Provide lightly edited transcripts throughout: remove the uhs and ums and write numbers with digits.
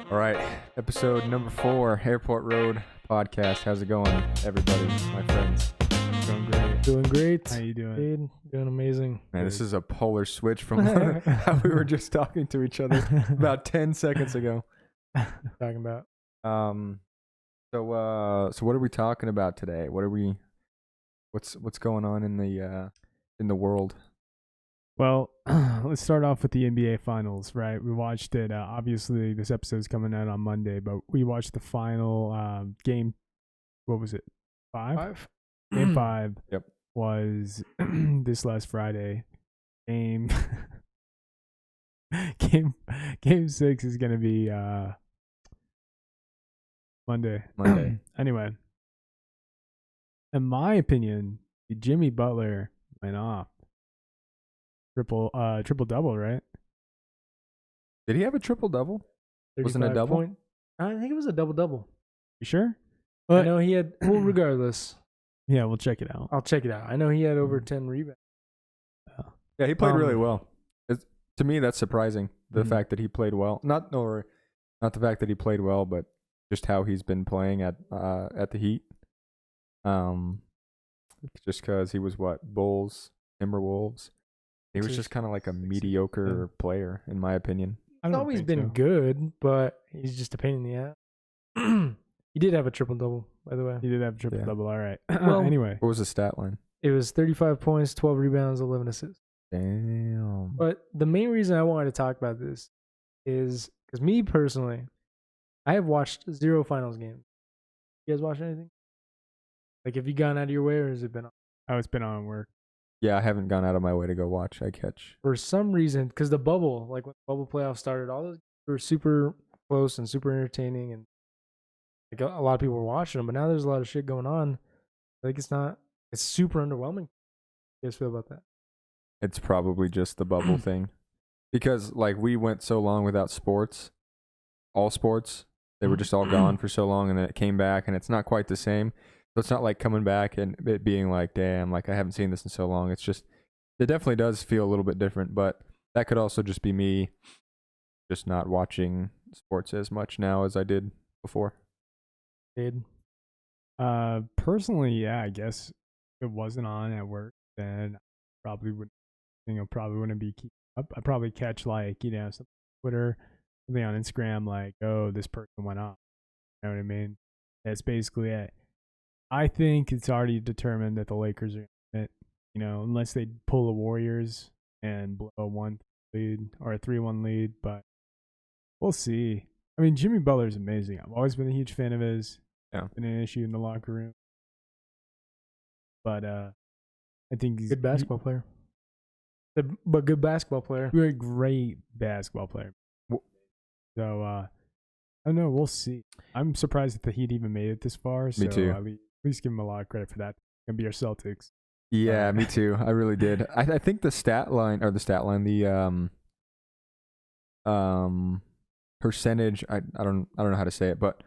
All right, episode number 4, Airport Road podcast. How's it going, everybody, my friends? Doing great. Doing great. How you doing? Dude, doing amazing. Man, this is a polar switch from how we were just talking to each other about 10 seconds ago. Talking about. So what are we talking about today? What's going on in the world? Well, let's start off with the NBA Finals, right? We watched it. Obviously, this episode's coming out on Monday, but we watched the final game. What was it? 5? Game 5 Yep. was this last Friday. Game 6 is going to be Monday. Anyway, in my opinion, Jimmy Butler went off. Triple double, right? Did he have a triple double? Wasn't it a double? I think it was a double. You sure? I know he had. Well, regardless, Yeah, we'll check it out. I'll check it out. I know he had over 10 rebounds. Yeah, he played really well. To me, that's surprising. The fact that he played well. Not the fact that he played well, but just how he's been playing at the Heat. Just because he was Bulls, Timberwolves. He was just kind of like a mediocre player, in my opinion. He's always been good, but he's just a pain in the ass. He did have a triple double, by the way. He did have a triple double. All right. Well, anyway, What was his stat line? It was 35 points, 12 rebounds, 11 assists. Damn. But the main reason I wanted to talk about this is because me personally, I have watched 0 finals games. You guys watch anything? Like, have you gone out of your way, or has it been on? oh, it's been on work. Yeah, I haven't gone out of my way to go watch. I catch. For some reason, because the bubble, like when the bubble playoffs started, all those were super close and super entertaining, and like a lot of people were watching them. But now there's a lot of shit going on. Like it's super underwhelming. How you guys feel about that? It's probably just the bubble thing, because like we went so long without sports, all sports. They were just all gone for so long, and then it came back, and it's not quite the same. So it's not like coming back and it being like, damn, like I haven't seen this in so long. It's just, it definitely does feel a little bit different, but that could also just be me just not watching sports as much now as I did before. Personally, yeah, I guess if it wasn't on at work, then I probably wouldn't be keeping up. I'd probably catch some Twitter, something on Instagram, like, oh, this person went off. You know what I mean? That's basically it. I think it's already determined that the Lakers are in it, unless they pull the Warriors and blow a 1 lead or a 3-1 lead, but we'll see. I mean, Jimmy Butler's amazing. I've always been a huge fan of his. Yeah. Been an issue in the locker room. But I think he's Good basketball player. But good basketball player. a great basketball player. So, I don't know. We'll see. I'm surprised that the Heat even made it this far. Me too. At least give him a lot of credit for that. It's going to be our Celtics. Yeah, me too. I really did. I think the percentage, I don't know how to say it, but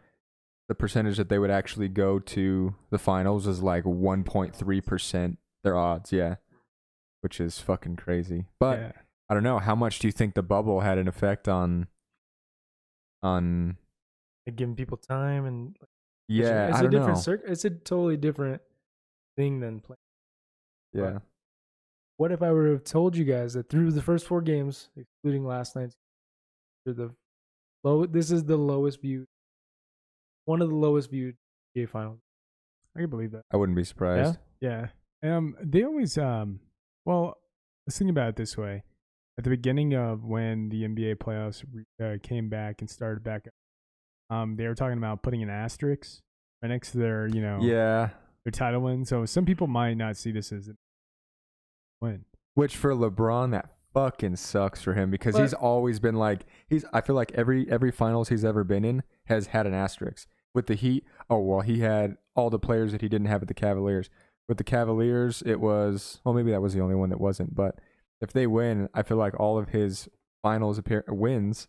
the percentage that they would actually go to the finals is like 1.3% their odds, yeah. Which is fucking crazy. But yeah. I don't know, how much do you think the bubble had an effect on Like giving people time and yeah, it's I a don't different know. it's a totally different thing than playing. Yeah. What if I would have told you guys that through the first 4 games, excluding last night's, this is the lowest viewed, one of the lowest viewed NBA finals. I can believe that. I wouldn't be surprised. Yeah. They always, well, let's think about it this way. At the beginning of when the NBA playoffs came back and started back up, they were talking about putting an asterisk right next to their, Yeah. their title win. So some people might not see this as a win. Which for LeBron, that fucking sucks for him, because he's always been like, I feel like every finals he's ever been in has had an asterisk. With the Heat, he had all the players that he didn't have at the Cavaliers. With the Cavaliers, it was, maybe that was the only one that wasn't, but if they win, I feel like all of his finals wins,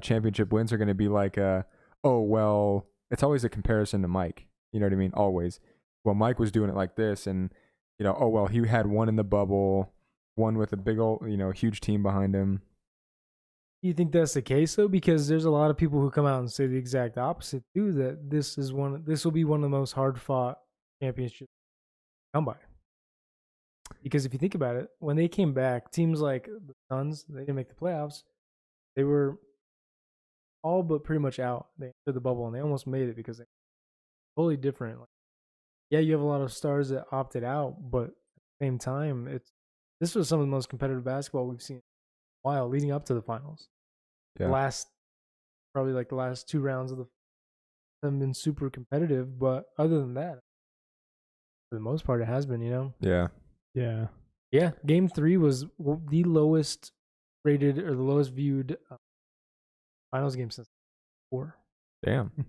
championship wins, are going to be like, it's always a comparison to Mike. You know what I mean? Always. Well, Mike was doing it like this, and, he had one in the bubble, one with a big old, huge team behind him. You think that's the case though? Because there's a lot of people who come out and say the exact opposite too. That this will be one of the most hard fought championships come by. Because if you think about it, when they came back, teams like the Suns, they didn't make the playoffs. They were all but pretty much out. They entered the bubble and they almost made it because they're totally different. Like, yeah, you have a lot of stars that opted out, but at the same time, this was some of the most competitive basketball we've seen in a while leading up to the finals. Yeah. Probably like the last 2 rounds of the haven't been super competitive, but other than that, for the most part, it has been, Yeah. Yeah. Yeah, Game 3 was the lowest rated or the lowest viewed finals game since 4. Damn. I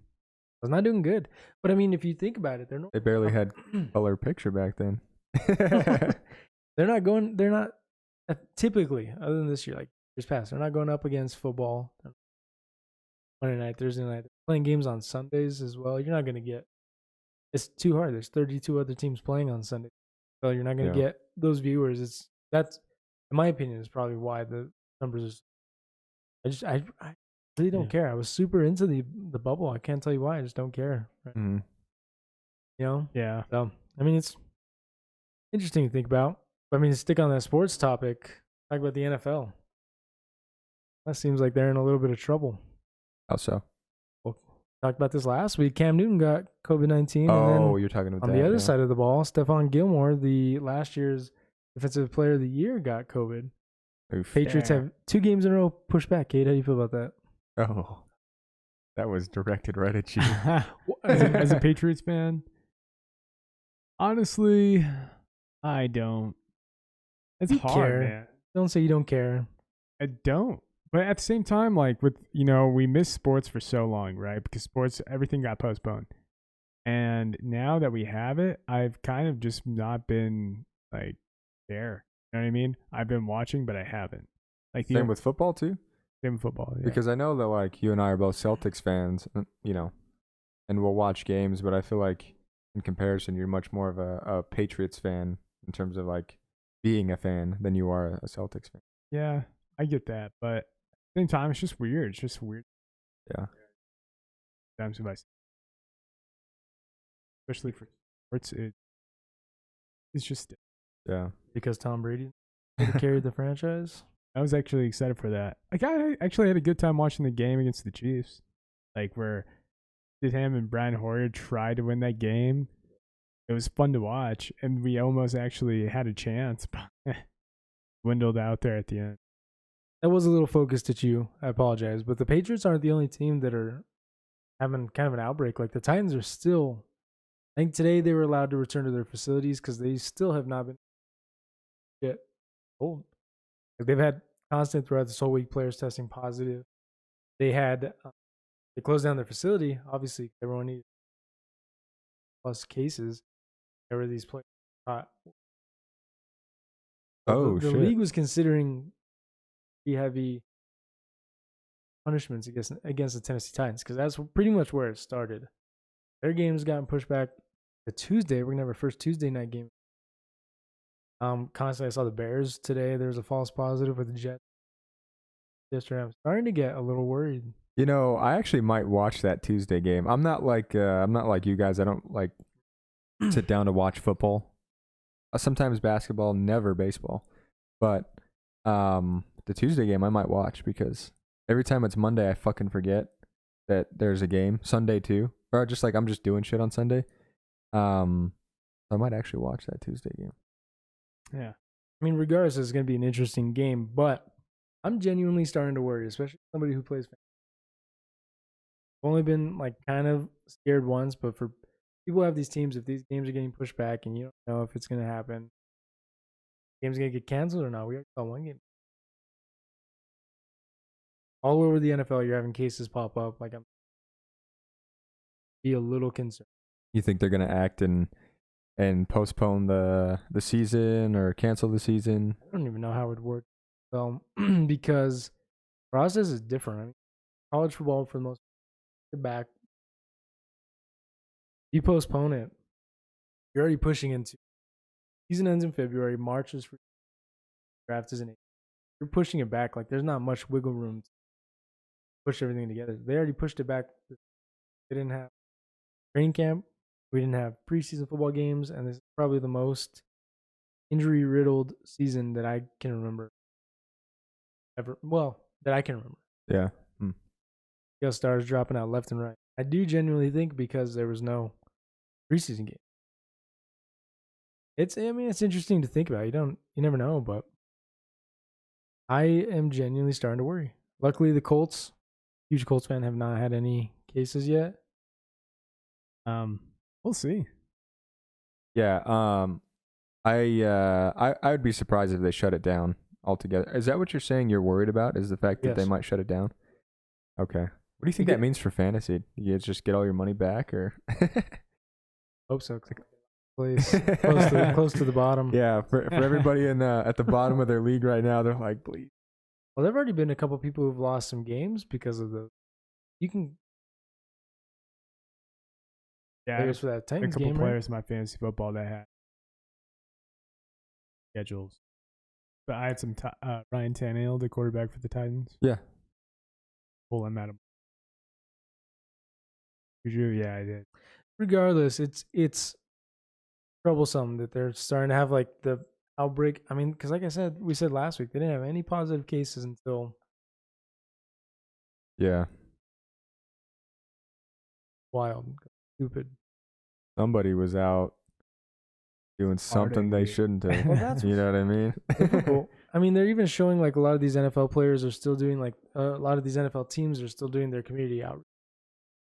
was not doing good. But I mean, if you think about it, They barely had color picture back then. they're not typically, other than this year, like years past, they're not going up against football Monday night, Thursday night. They're playing games on Sundays as well. You're not going to get, it's too hard. There's 32 other teams playing on Sunday. So you're not going to get those viewers. That's, in my opinion, is probably why the numbers are, I really don't care. I was super into the bubble. I can't tell you why. I just don't care. Right? Mm-hmm. Yeah. So, I mean, it's interesting to think about. But I mean, to stick on that sports topic, talk about the NFL. That seems like they're in a little bit of trouble. How so? Well, talked about this last week. Cam Newton got COVID-19. Oh, and then you're talking about on the other side of the ball, Stepan Gilmore, the last year's Defensive Player of the Year, got COVID. Oof. Patriots have 2 games in a row pushed back. Kate, how do you feel about that? Oh, that was directed right at you. as a Patriots fan, honestly, I don't. It's You hard, care. man. Don't say you don't care. I don't. But at the same time, like with we missed sports for so long, right? Because sports, everything got postponed, and now that we have it, I've kind of just not been like there. You know what I mean? I've been watching, but I haven't. Like Same with football too. Same with football, yeah. Because I know that like you and I are both Celtics fans, and we'll watch games, but I feel like in comparison, you're much more of a Patriots fan in terms of like being a fan than you are a Celtics fan. Yeah, I get that, but at the same time, it's just weird. It's just weird. Yeah. Times especially for sports, it's just Yeah. Because Tom Brady carried the franchise. I was actually excited for that. Like I actually had a good time watching the game against the Chiefs. Like where did him and Brian Hoyer try to win that game. It was fun to watch, and we almost actually had a chance, but dwindled out there at the end. That was a little focused at you. I apologize. But the Patriots aren't the only team that are having kind of an outbreak. Like the Titans are still, I think today they were allowed to return to their facilities because they still have not been yet old. Like they've had constant throughout this whole week players testing positive. They had, they closed down their facility. Obviously, everyone needed plus cases. There were these players caught. Oh, the shit. league was considering heavy punishments against the Tennessee Titans because that's pretty much where it started. Their game's gotten pushed back to Tuesday. We're gonna have our first Tuesday night game. Constantly, I saw the Bears today. There's a false positive with the Jets yesterday. I'm starting to get a little worried. I actually might watch that Tuesday game. I'm not like you guys. I don't like sit down to watch football. Sometimes basketball, never baseball. But the Tuesday game I might watch because every time it's Monday I fucking forget that there's a game. Sunday too. Or just like I'm just doing shit on Sunday. I might actually watch that Tuesday game. Yeah. I mean, regardless, it's going to be an interesting game, but I'm genuinely starting to worry, especially somebody who plays. I've only been like kind of scared once, but for people who have these teams, if these games are getting pushed back and you don't know if it's going to happen, game's going to get canceled or not. We already saw one game. All over the NFL, you're having cases pop up. Like I'm be a little concerned. You think they're gonna act and postpone the season or cancel the season? I don't even know how it would work. Well, because the process is different. I mean, college football for the most part, back. You postpone it, you're already pushing into season ends in February. March is free. Draft is in April. You're pushing it back. Like there's not much wiggle room push everything together. They already pushed it back. They didn't have training camp. We didn't have preseason football games, and this is probably the most injury-riddled season that I can remember ever. Well, that I can remember. Yeah. You got stars dropping out left and right. I do genuinely think because there was no preseason game. It's interesting to think about. You never know, but I am genuinely starting to worry. Luckily, the Colts, huge Colts fan, have not had any cases yet. We'll see. Yeah. I would be surprised if they shut it down altogether. Is that what you're saying? You're worried about is the fact that they might shut it down? Okay. What do you think that means for fantasy? You just get all your money back, or? Hope so. Place close to the bottom. Yeah, for everybody in at the bottom of their league right now, they're like, please. Well, there've already been a couple people who've lost some games because of the. You can. Yeah, players for that Titans a couple game, players in my fantasy football that had schedules. But I had some Ryan Tannehill, the quarterback for the Titans. Yeah. Pull him out of. Yeah, I did. Regardless, it's troublesome that they're starting to have like the outbreak. I mean, because like I said, we said last week they didn't have any positive cases until. Yeah. Wild, stupid. Somebody was out doing something they shouldn't have. Well, that's you know what I mean? difficult. I mean, they're even showing like a lot of these NFL players are still doing like a lot of these NFL teams are still doing their community outreach,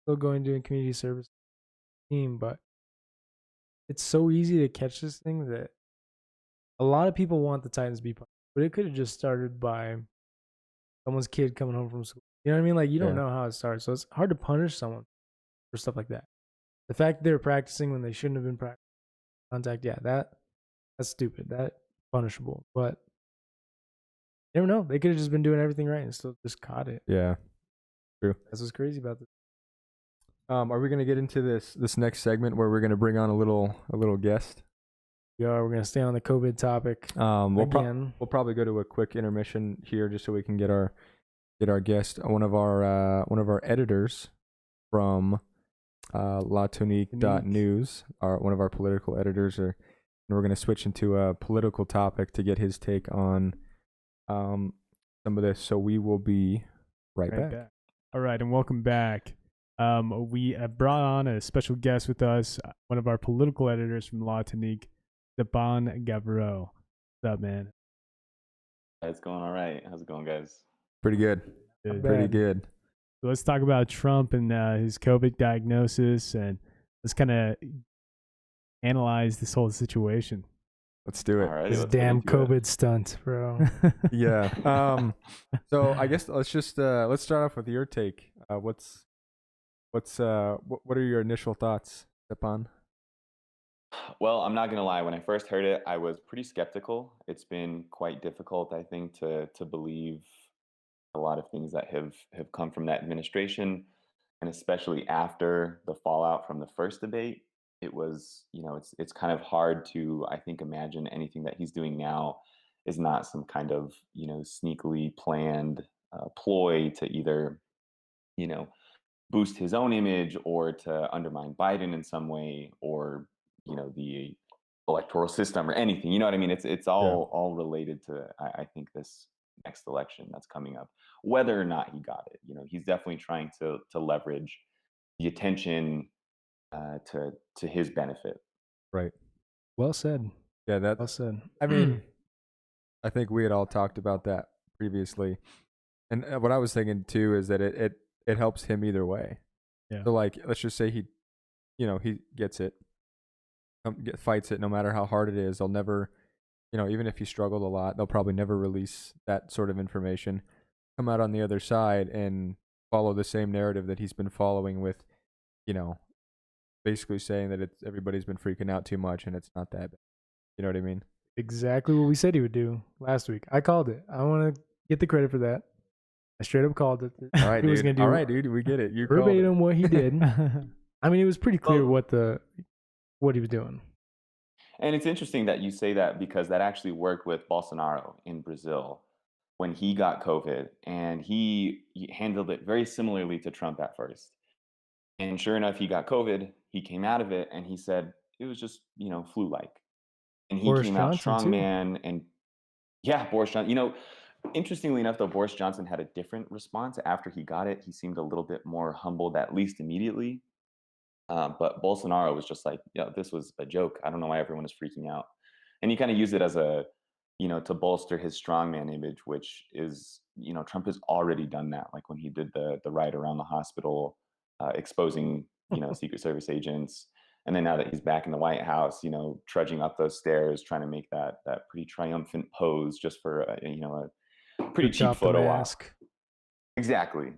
still going doing community service team, but it's so easy to catch this thing that a lot of people want the Titans to be punished, but it could have just started by someone's kid coming home from school. You know what I mean? Like you don't know how it starts, so it's hard to punish someone for stuff like that. The fact they're practicing when they shouldn't have been practicing contact, that's stupid. That's punishable, but. You never know. They could have just been doing everything right and still just caught it. Yeah, true. That's what's crazy about this. Are we gonna get into this next segment where we're gonna bring on a little guest? We are. We're gonna stay on the COVID topic. We'll probably go to a quick intermission here just so we can get our guest, one of our editors from Tonique.news, one of our political editors, and we're gonna switch into a political topic to get his take on some of this. So we will be right back. All right, and welcome back. We have brought on a special guest with us, one of our political editors from Tonique, Stepan Gauvreau. What's up, man? It's going all right. How's it going, guys? Pretty good. Pretty good. So let's talk about Trump and his COVID diagnosis, and let's kind of analyze this whole situation. Let's do it. Alrighty, This damn COVID stunt, bro. Yeah. So I guess let's start off with your take. What are your initial thoughts, Stepan? Well, I'm not gonna lie. When I first heard it, I was pretty skeptical. It's been quite difficult, I think, to believe a lot of things that have come from that administration, and especially after the fallout from the first debate. It was, it's kind of hard to, I think, imagine anything that he's doing now is not some kind of, sneakily planned ploy to either, boost his own image or to undermine Biden in some way, or, the electoral system or anything. You know what I mean? It's all related to, I think, this next election that's coming up, whether or not he got it. He's definitely trying to leverage the attention to his benefit. Right. Well said. Yeah, Well said. I mean, I think we had all talked about that previously, and what I was thinking too is that it helps him either way. Yeah. So like, let's just say he gets it, fights it, no matter how hard it is. They'll never, even if he struggled a lot, they'll probably never release that sort of information. Come out on the other side and follow the same narrative that he's been following with, basically saying that everybody's been freaking out too much and it's not that bad. You know what I mean? Exactly what we said he would do last week. I called it. I want to get the credit for that. I straight up called it. All right, dude. All right, dude. We get it. You verbatim what he did. I mean, it was pretty clear what he was doing. And it's interesting that you say that, because that actually worked with Bolsonaro in Brazil. when he got COVID, and he handled it very similarly to Trump at first. And sure enough, he got COVID. He came out of it, and he said it was just flu-like. And he Boris came out Johnson strong too. man, and yeah, Boris Johnson. Interestingly enough, though, Boris Johnson had a different response after he got it. He seemed a little bit more humbled, at least immediately. But Bolsonaro was just like, yeah, this was a joke. I don't know why everyone is freaking out. And he kind of used it as to bolster his strongman image, which is, Trump has already done that. Like when he did the ride around the hospital, exposing, Secret Service agents. And then now that he's back in the White House, trudging up those stairs, trying to make that pretty triumphant pose just for, a pretty cheap Drop the photo op. mask. Exactly.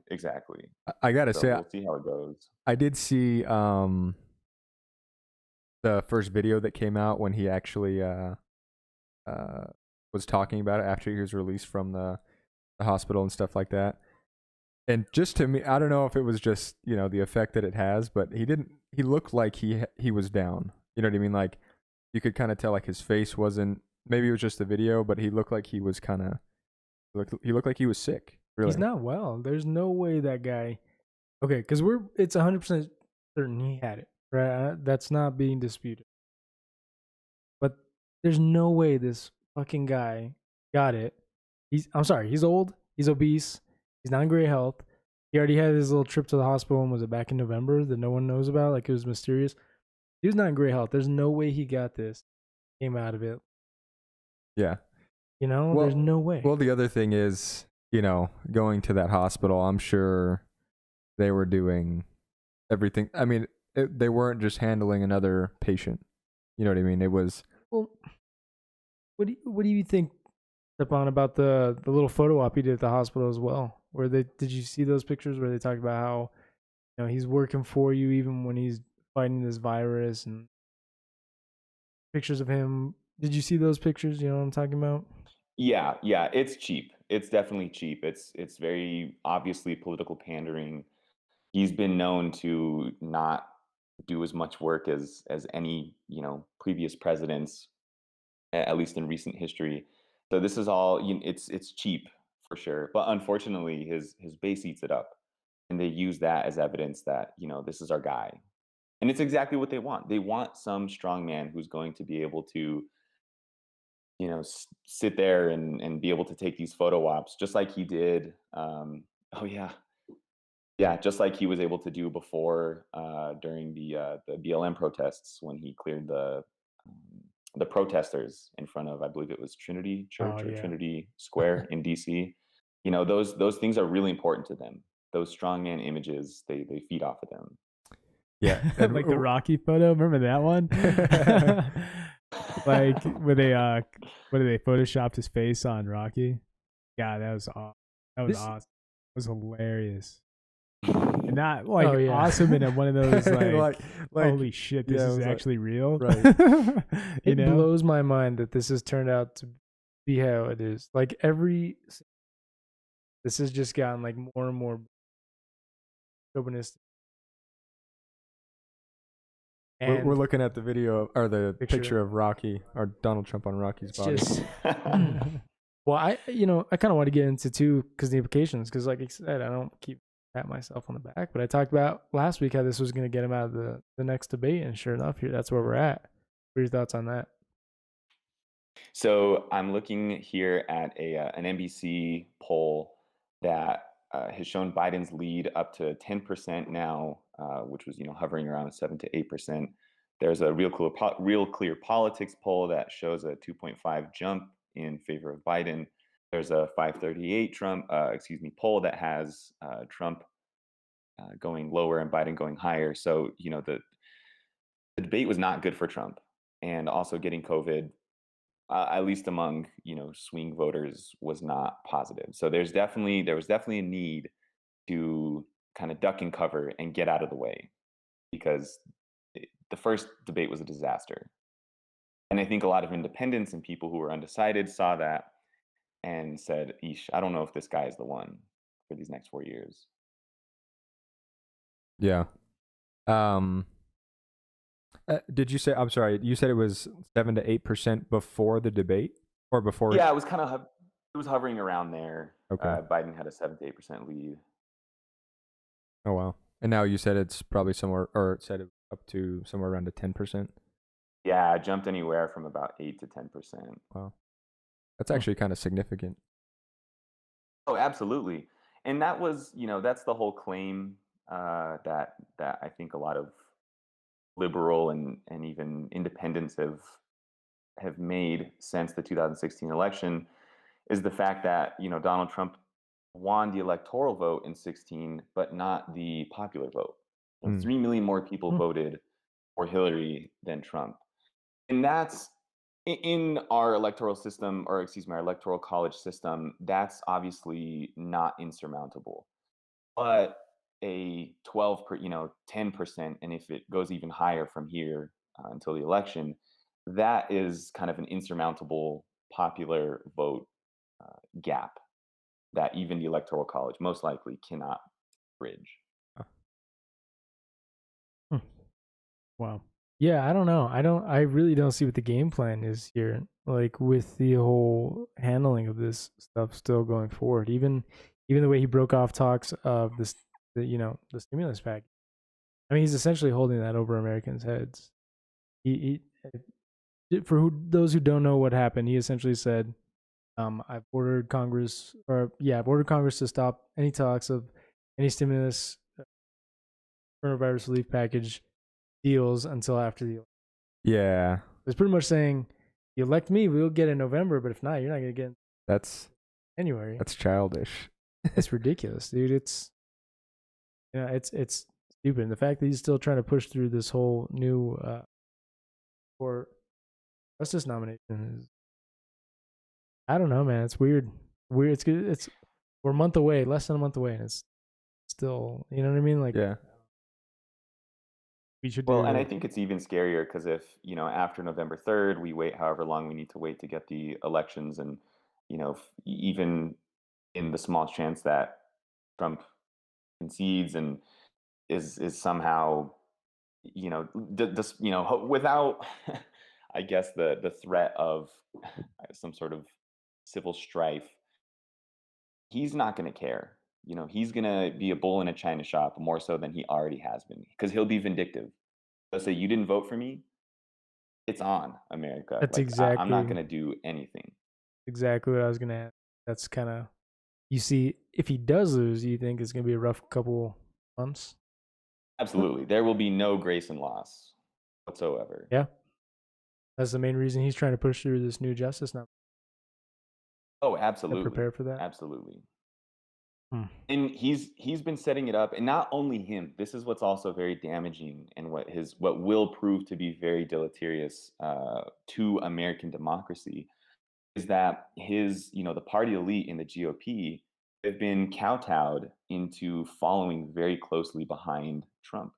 I gotta So say, we'll see how it goes. I did see the first video that came out when he actually was talking about it after he was released from the hospital and stuff like that. And just to me, I don't know if it was just the effect that it has, but he looked like he was down. You know what I mean? Like you could kind of tell like his face wasn't. Maybe it was just the video, but he looked like he was he looked like he was sick. Really. He's not well. There's no way that guy. Okay, because it's 100% certain he had it. Right, that's not being disputed. But there's no way this fucking guy got it. I'm sorry. He's old. He's obese. He's not in great health. He already had his little trip to the hospital. And was it back in November that no one knows about? Like it was mysterious. He was not in great health. There's no way he got this. Came out of it. Yeah. There's no way. Well, the other thing is, going to that hospital, I'm sure they were doing everything. I mean, they weren't just handling another patient. You know what I mean? It was. Well, what do you think, Stepan, about the little photo op he did at the hospital as well? Did you see those pictures where they talked about how he's working for you even when he's fighting this virus, and pictures of him? Did you see those pictures? You know what I'm talking about? Yeah, it's cheap. It's definitely cheap. It's very obviously political pandering. He's been known to not do as much work as any previous presidents, at least in recent history. So this is all it's cheap for sure. But unfortunately, his base eats it up, and they use that as evidence that this is our guy, and it's exactly what they want. They want some strong man who's going to be able to sit there and be able to take these photo ops just like he did. Oh yeah, just like he was able to do before during the BLM protests when he cleared the protesters in front of, I believe it was Trinity Church or Trinity Square in DC. Those things are really important to them. Those strongman images, they feed off of them. Yeah, like the Rocky photo. Remember that one? Like where they photoshopped his face on Rocky. Yeah, that was awesome. Awesome. It was hilarious. And not awesome in one of those like holy shit, this is actually real. Right. It blows my mind that this has turned out to be how it is. Like this has just gotten like more and more chauvinistic. We're looking at the video or the picture of Rocky or Donald Trump on Rocky's body. Well, I kind of want to get into too because the implications. Because like I said, I don't keep pat myself on the back, but I talked about last week how this was going to get him out of the next debate, and sure enough, that's where we're at. What are your thoughts on that? So I'm looking here at an NBC poll that has shown Biden's lead up to 10% now, which was hovering around 7 to 8%. There's a Real Clear Politics poll that shows a 2.5 jump in favor of Biden. There's a 538 poll that has Trump going lower and Biden going higher. So the debate was not good for Trump, and also getting COVID, at least among swing voters, was not positive. So there was definitely a need to kind of duck and cover and get out of the way, because the first debate was a disaster. And I think a lot of independents and people who were undecided saw that and said, "Eesh, I don't know if this guy is the one for these next 4 years." Yeah. Did you say? I'm sorry. You said it was 7 to 8% before the debate, or before? Yeah, it was kind of It was hovering around there. Okay. Biden had a 7 to 8% lead. Oh wow. And now you said it's probably somewhere, or it said it up to somewhere around to 10%. Yeah, it jumped anywhere from about 8 to 10%. Wow. That's actually kind of significant. Oh, absolutely. And that was, that's the whole claim that I think a lot of liberal and even independents have made since the 2016 election is the fact that, Donald Trump won the electoral vote in 16, but not the popular vote. Mm. 3 million more people voted for Hillary than Trump. And that's in our electoral system, or excuse me, our electoral college system, that's obviously not insurmountable. But a 10%, and if it goes even higher from here until the election, that is kind of an insurmountable popular vote gap that even the electoral college most likely cannot bridge. Wow. Yeah, I don't know. I really don't see what the game plan is here. Like with the whole handling of this stuff still going forward. Even the way he broke off talks of the stimulus package. I mean, he's essentially holding that over Americans' heads. Those who don't know what happened, he essentially said, I've ordered Congress to stop any talks of any stimulus coronavirus relief package deals until after the election. Yeah. It's pretty much saying, you elect me, we'll get it in November, but if not, you're not going to get it in That's January. that's childish. It's ridiculous, dude. It's stupid. And the fact that he's still trying to push through this whole new for justice nomination is, I don't know, man. It's weird. Weird. It's good. We're a month away, less than a month away, and it's still, you know what I mean? Like, Yeah. we should Well, do and I think it's even scarier because if, after November 3rd, we wait however long we need to wait to get the elections, and, even in the small chance that Trump concedes and is somehow, without, I guess, the threat of some sort of civil strife, he's not going to care. He's going to be a bull in a china shop more so than he already has been, because he'll be vindictive. He'll say, "You didn't vote for me. It's on, America. That's Like, I'm not exactly going to do anything." what I was gonna ask. That's kind of, you see, if he does lose, you think it's gonna be a rough couple months? Absolutely. There will be no grace and loss whatsoever. Yeah, that's the main reason he's trying to push through this new justice now. Oh, To absolutely. prepare for that. Absolutely. Hmm. And he's been setting it up, and not only him. This is what's also very damaging, and what will prove to be very deleterious to American democracy is that the party elite in the GOP have been kowtowed into following very closely behind Trump.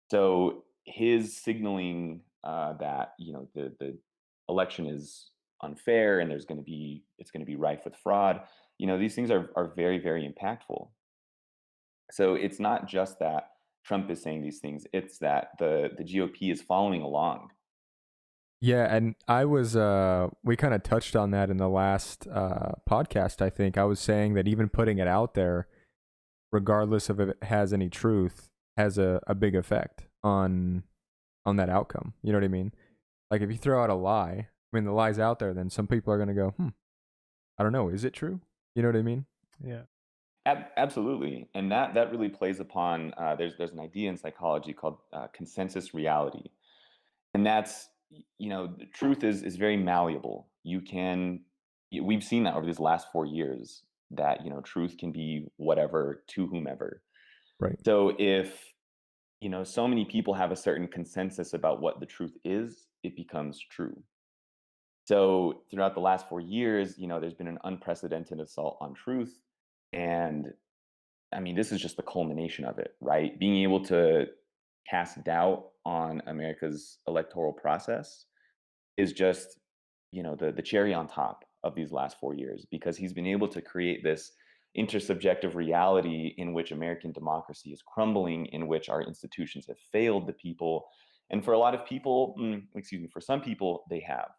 So his signaling that the election is unfair and it's going to be rife with fraud. These things are very, very impactful. So it's not just that Trump is saying these things; it's that the GOP is following along. Yeah, and I was we kind of touched on that in the last podcast. I think I was saying that even putting it out there, regardless of if it has any truth, has a big effect on that outcome. You know what I mean? Like if you throw out a lie, I mean the lie's out there, then some people are gonna go, I don't know, is it true? You know what I mean? Yeah. Absolutely, and that really plays upon. There's an idea in psychology called consensus reality, and that's the truth is very malleable. We've seen that over these last 4 years that truth can be whatever to whomever. Right. So if so many people have a certain consensus about what the truth is, it becomes true. So throughout the last 4 years, there's been an unprecedented assault on truth, and I mean, this is just the culmination of it, right? Being able to cast doubt on America's electoral process is just, the cherry on top of these last 4 years, because he's been able to create this intersubjective reality in which American democracy is crumbling, in which our institutions have failed the people. And for a lot of people, for some people, they have.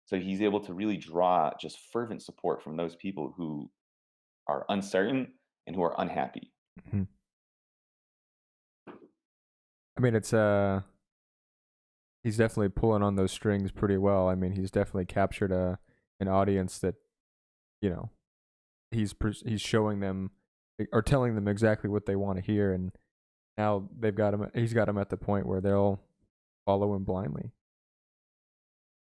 So he's able to really draw just fervent support from those people who are uncertain and who are unhappy. Mhm. I mean, it's he's definitely pulling on those strings pretty well. I mean, he's definitely captured an audience that, you know, he's showing them or telling them exactly what they want to hear, and now he's got him at the point where they'll follow him blindly.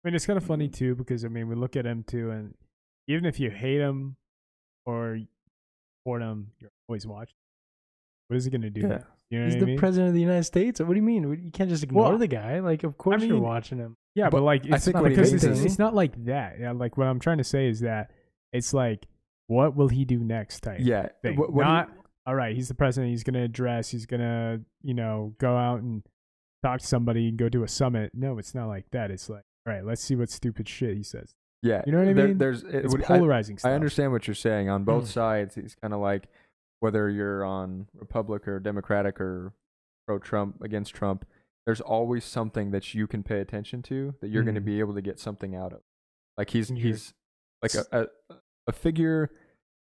I mean, it's kind of funny too because I mean, we look at him too, and even if you hate him or support him, you're always watching. What is he gonna do? Yeah. Next? You know He's what the I mean? president of the United States. What do you mean? You can't just ignore Well, the guy. Like, of course you're mean, watching him. Yeah, but like I it's think not what he because means is- it's not like that. Yeah, like what I'm trying to say is that it's like, what will he do next? Type. Yeah, thing. what Not all right. He's the president. He's gonna address. He's gonna go out and talk to somebody and go do a summit. No, it's not like that. It's like, all right, let's see what stupid shit he says. yeah, You know what I mean? It's polarizing stuff. I understand what you're saying. On both Mm. sides, he's kind of like, whether you're on Republic or Democratic or pro-Trump, against Trump, there's always something that you can pay attention to that you're going to Mhm. be able to get something out of. Like he's You're- like a figure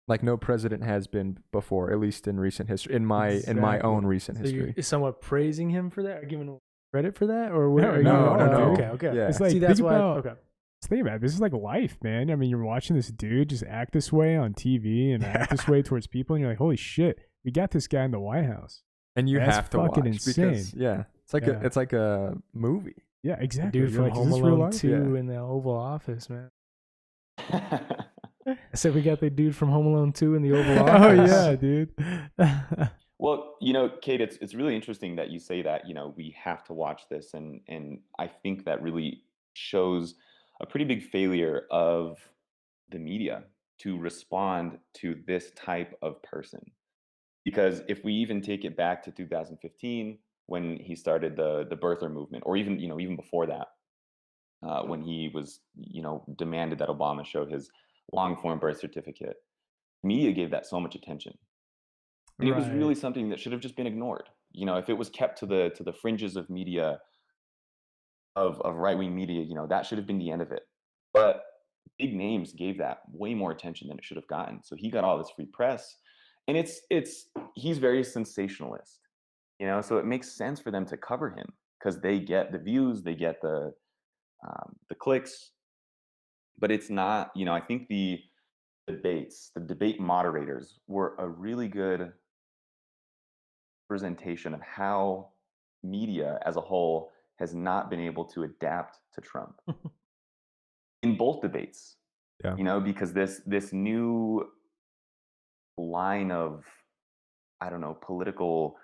like no president has been before, at least in recent history, in my own Exactly. recent So history. you're somewhat praising him for that, or giving him credit for that, or what? No, are you- no, oh, no. Okay. Yeah. It's like, See, that's think why. about- Okay. Just think about it. This is like life, man. I mean, you're watching this dude just act this way on TV and act this way towards people, and you're like, holy shit, we got this guy in the White House. And you That's have to fucking watch insane. because it's like Yeah. it's like a movie. Yeah, exactly. Dude You're from like, is Home this real Alone life? 2 Yeah. in the Oval Office, man. I said we got the dude from Home Alone 2 in the Oval Oh Office. yeah, dude. Well, Kate, it's really interesting that you say that, we have to watch this, and I think that really shows a pretty big failure of the media to respond to this type of person. Because if we even take it back to 2015 when he started the birther movement, or even before that, when he was demanded that Obama show his long form birth certificate, media gave that so much attention. And it was really something that should have just been ignored. If it was kept to the fringes of media, of right-wing media, that should have been the end of it. But big names gave that way more attention than it should have gotten. So he got all this free press, and he's very sensationalist. So it makes sense for them to cover him because they get the views, they get the clicks. But it's not. I think the debate moderators were a really good representation of how media as a whole has not been able to adapt to Trump in both debates. Yeah. Because this new line of, I don't know, political,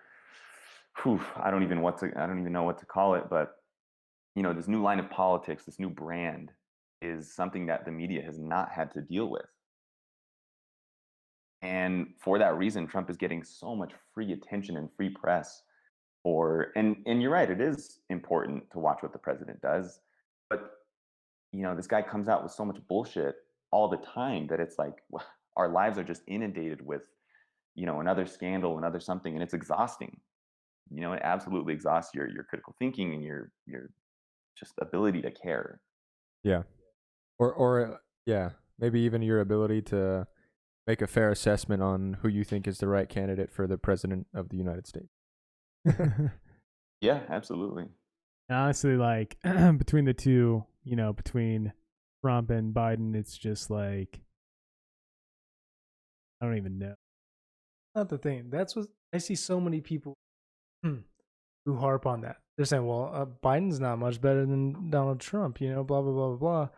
I don't even know what to call it, but this new line of politics, this new brand is something that the media has not had to deal with. And for that reason, Trump is getting so much free attention and free press and you're right, it is important to watch what the president does. But, this guy comes out with so much bullshit all the time that it's like our lives are just inundated with, another scandal, another something, and it's exhausting. It absolutely exhausts your critical thinking and your just ability to care. Yeah. Or yeah, maybe even your ability to make a fair assessment on who you think is the right candidate for the president of the United States. Yeah, absolutely. Honestly, like between the two, between Trump and Biden, it's just like I don't even know. Not the thing. That's what I see. So many people who harp on that. They're saying, "Well, Biden's not much better than Donald Trump." Blah blah blah blah blah.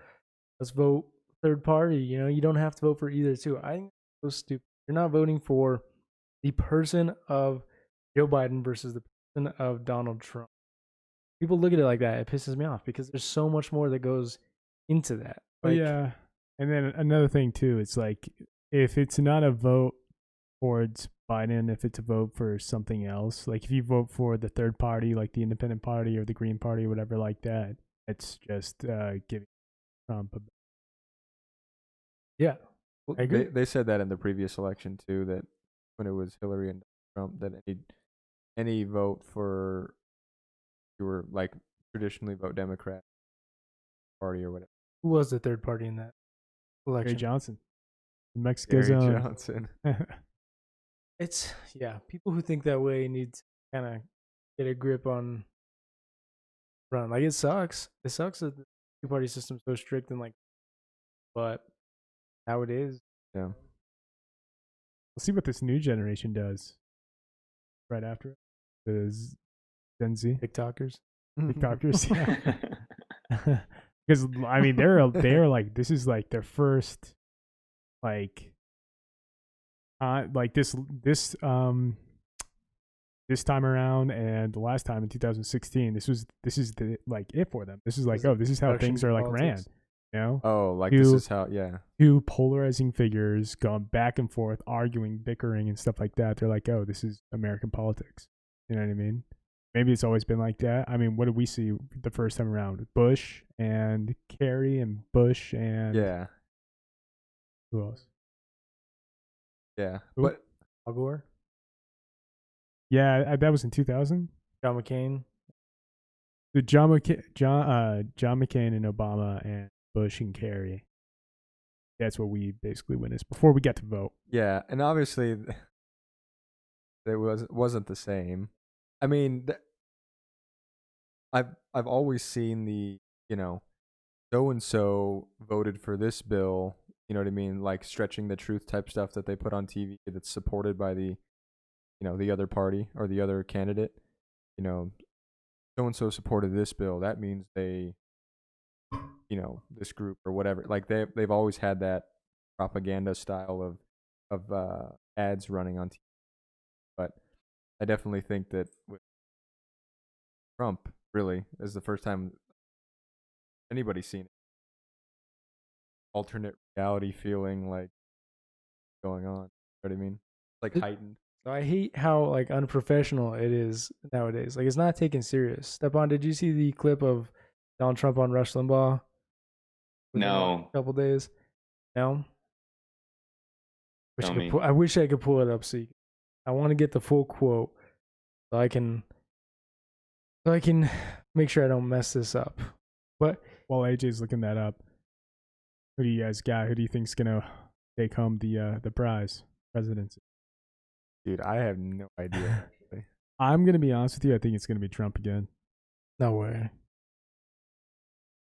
Let's vote third party. You don't have to vote for either two. I think that's so stupid. You're not voting for the person of Joe Biden versus the person of Donald Trump. People look at it like that. It pisses me off because there's so much more that goes into that. But yeah, and then another thing too, it's like if it's not a vote towards Biden, if it's a vote for something else, like if you vote for the third party, like the Independent Party or the Green Party or whatever like that, it's just giving Trump a Yeah. Well, I agree. They said that in the previous election too, that when it was Hillary and Trump, that any vote for, you were like traditionally vote Democrat Party or whatever. Who was the third party in that Gary election? Johnson, Mexico's Gary own. Johnson. It's people who think that way need to kind of get a grip on run. Like it sucks. It sucks that the two-party system's so strict and like, but how it is. Yeah. We'll see what this new generation does right after it. The Gen Z TikTokers. TikTokers. Yeah. Because I mean they're like, this is like their first like this time around, and the last time in 2016, this is the like it for them. This is like, oh, this is how things are like ran. You know? Oh, like this is how, yeah. Two polarizing figures going back and forth, arguing, bickering, and stuff like that. They're like, oh, this is American politics. You know what I mean? Maybe it's always been like that. I mean, what did we see the first time around? Bush and Kerry and Bush and Yeah. who else? Yeah. Who? But Al Gore, Yeah, that was in 2000. John McCain. The John McCain and Obama and Bush and Kerry. That's what we basically witnessed before we got to vote. yeah, and obviously it wasn't the same. I mean, I've always seen the, you know, so and so voted for this bill, you know what I mean, like stretching the truth type stuff that they put on TV that's supported by the, you know, the other party or the other candidate. You know, so and so supported this bill, that means they, you know, this group or whatever. Like they've always had that propaganda style of ads running on TV. But I definitely think that with Trump, really, is the first time anybody's seen it. Alternate reality feeling like going on. You know what I mean? Like heightened. So I hate how like unprofessional it is nowadays. Like it's not taken serious. Stepan, did you see the clip of Donald Trump on Rush Limbaugh? No. A couple days. No. Tell me. I wish I could pull it up. I want to get the full quote so I can make sure I don't mess this up. But while AJ's looking that up, who do you guys got? Who do you think's gonna take home the prize, presidency? Dude, I have no idea. I'm gonna be honest with you. I think it's gonna be Trump again. no way.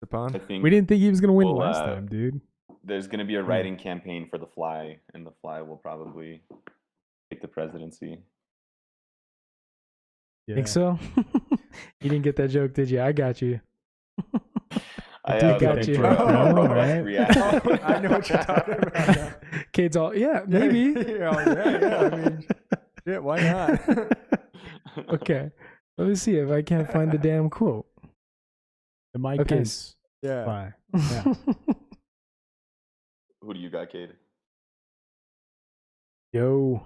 Stepan? I think We didn't think he was gonna win Well, last time, dude. there's going to be a writing campaign for The Fly, and The Fly will probably take the presidency. Yeah. Think so? You didn't get that joke, did you? I got you. I did was got looking you. for a Oh, robust right. reaction. I know what you're talking about now. Kate's all, yeah, maybe. yeah, I mean, shit, why not? Okay. Let me see if I can't find the damn quote. The Mike Okay. Pence Yeah. fly. Yeah. Who do you got, Cade? Yo.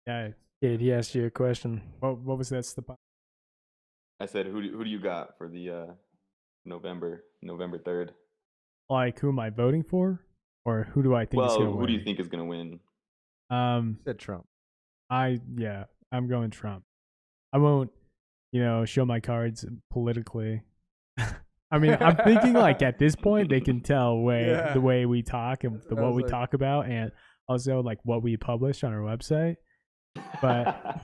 Yeah. Kate, he asked you a question. What was that? I said, who do you got for the November 3rd? Like, who am I voting for, or who do I think is Well, gonna who win? do you think is going to win? Said Trump. I'm going Trump. I won't, show my cards politically. I mean, I'm thinking like at this point they can tell the way we talk and what we talk about, and also like what we publish on our website. But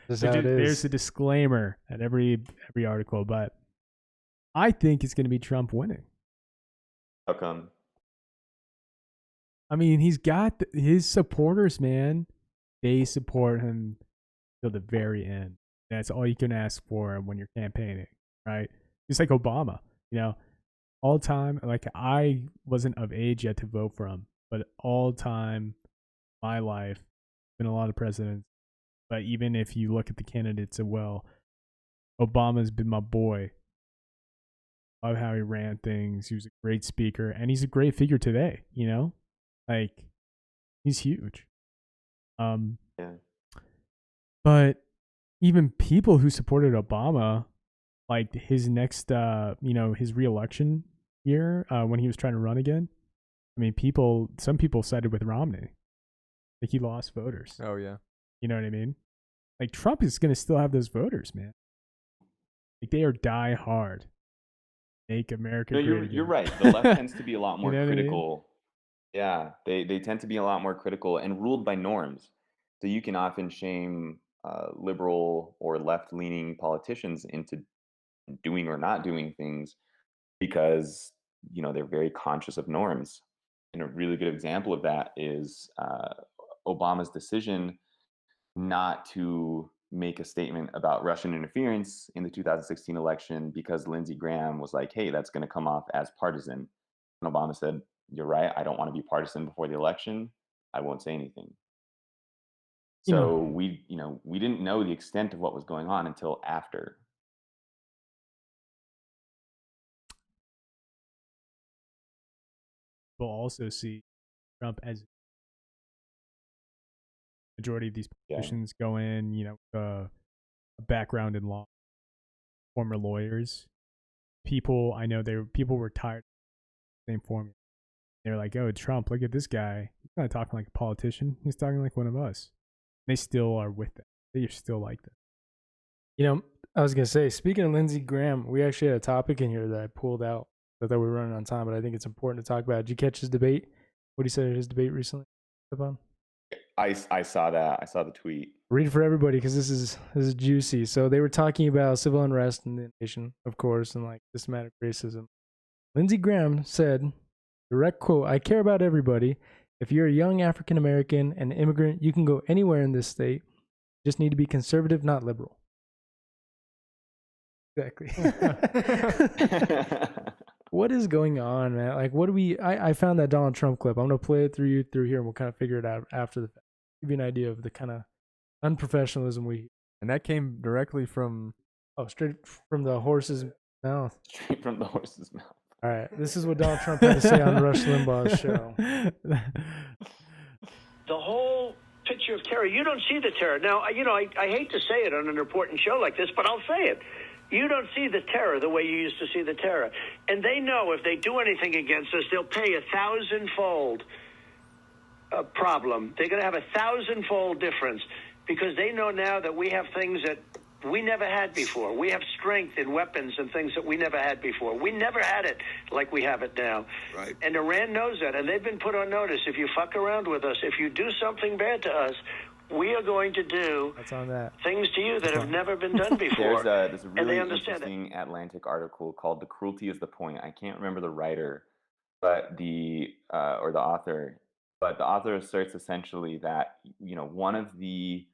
there's a disclaimer at every article. But I think it's going to be Trump winning. How come? I mean, he's got his supporters, man. They support him till the very end. That's all you can ask for when you're campaigning, right? Just like Obama, all time. Like, I wasn't of age yet to vote for him, but all time, my life, been a lot of presidents. But even if you look at the candidates as well, Obama's been my boy. Love how he ran things. He was a great speaker, and he's a great figure today. Like, he's huge. Yeah. But even people who supported Obama, like his next, his re-election year, when he was trying to run again, I mean, some people sided with Romney. Like, he lost voters. Oh yeah. You know what I mean? Like, Trump is going to still have those voters, man. Like they are die hard. Make America No, great again. you're right. The left tends to be a lot more You know what I mean? critical. Yeah, they tend to be a lot more critical and ruled by norms. So you can often shame liberal or left-leaning politicians into doing or not doing things because they're very conscious of norms. And a really good example of that is Obama's decision not to make a statement about Russian interference in the 2016 election because Lindsey Graham was like, "Hey, that's going to come off as partisan." And Obama said, "You're right. I don't want to be partisan before the election. I won't say anything." You know, So we didn't know the extent of what was going on until after. We'll also see Trump as majority of these Yeah. politicians go in, a background in law, former lawyers. I know people were tired of the same formula. They're like, oh, Trump, look at this guy. He's not talking like a politician. He's talking like one of us. They still are with that. They're still like that. I was gonna say, speaking of Lindsey Graham, we actually had a topic in here that I pulled out. I thought we were running on time, but I think it's important to talk about. Did you catch his debate? What he said at his debate recently? Stepan? I saw that. I saw the tweet. Read it for everybody because this is juicy. So they were talking about civil unrest in the nation, of course, and like systematic racism. Lindsey Graham said, direct quote, "I care about everybody. If you're a young African American and immigrant, you can go anywhere in this state. You just need to be conservative, not liberal." Exactly. What is going on, man? Like, what do we? I found that Donald Trump clip. I'm gonna play it through here, and we'll kind of figure it out after the fact. Give you an idea of the kind of unprofessionalism we. And that came directly from. Oh, straight from the horse's mouth. Straight from the horse's mouth. All right, this is what Donald Trump had to say on Rush Limbaugh's show. The whole picture of terror, you don't see the terror. Now, I hate to say it on an important show like this, but I'll say it. You don't see the terror the way you used to see the terror. And they know if they do anything against us, they'll pay 1,000-fold problem. They're going to have 1,000-fold difference because they know now that we have things that we never had before. We have strength in weapons and things that we never had before. We never had it like we have it now. Right. And Iran knows that, and they've been put on notice. If you fuck around with us, if you do something bad to us, we are going to do That's on that. things to you that have never been done before. There's a and really they understand it. interesting Atlantic article called "The Cruelty is the Point." I can't remember the writer, but the author. But the author asserts essentially that one of the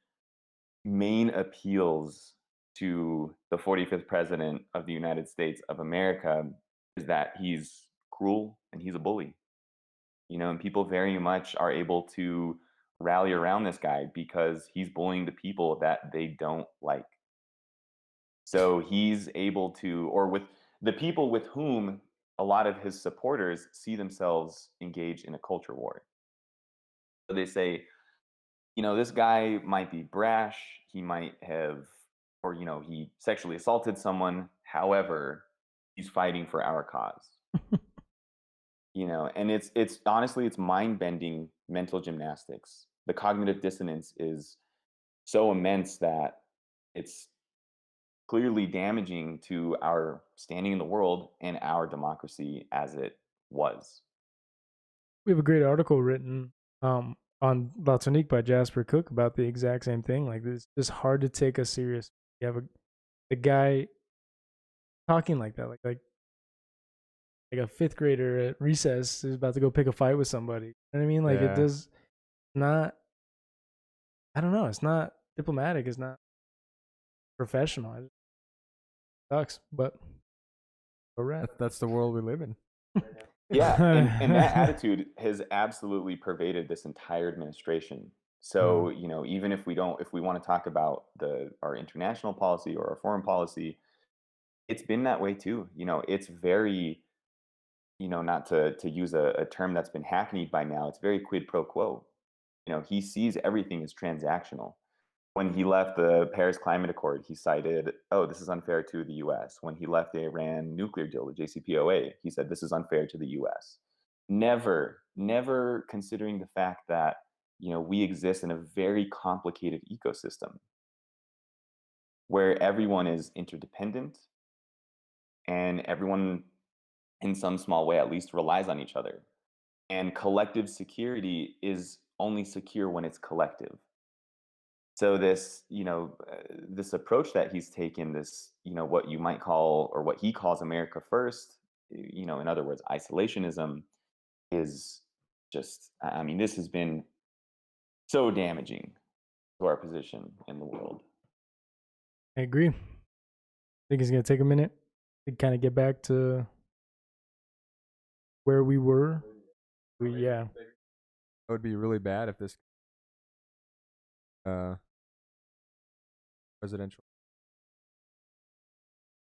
main appeals to the 45th president of the United States of America is that he's cruel and he's a bully. And people very much are able to rally around this guy because he's bullying the people that they don't like. So he's able to, or with the people with whom a lot of his supporters see themselves engaged in a culture war. So they say, this guy might be brash, he might have, or, he sexually assaulted someone. However, he's fighting for our cause. And it's honestly, it's mind-bending mental gymnastics. The cognitive dissonance is so immense that it's clearly damaging to our standing in the world and our democracy as it was. We have a great article written on about Tonique by Jasper Cook about the exact same thing. Like, it's just hard to take us serious. You have a guy talking like that, like a fifth grader at recess is about to go pick a fight with somebody. You know what I mean? Like, Yeah. it does not. I don't know. It's not diplomatic. It's not professional. It sucks, but That's the world we live in. Yeah, and that attitude has absolutely pervaded this entire administration. So, even if we want to talk about our international policy or our foreign policy, it's been that way too. It's very, not to use a term that's been hackneyed by now, it's very quid pro quo. He sees everything as transactional. When he left the Paris Climate Accord, he cited, "Oh, this is unfair to the U.S." When he left the Iran nuclear deal, the JCPOA, he said, "This is unfair to the U.S." Never considering the fact that, we exist in a very complicated ecosystem where everyone is interdependent, and everyone in some small way at least relies on each other. And collective security is only secure when it's collective. So this, this approach that he's taken, this, what you might call, or what he calls America first, in other words, isolationism, is just, I mean, this has been so damaging to our position in the world. I agree. I think it's going to take a minute to kind of get back to where we were. Yeah. It would be really bad if this presidential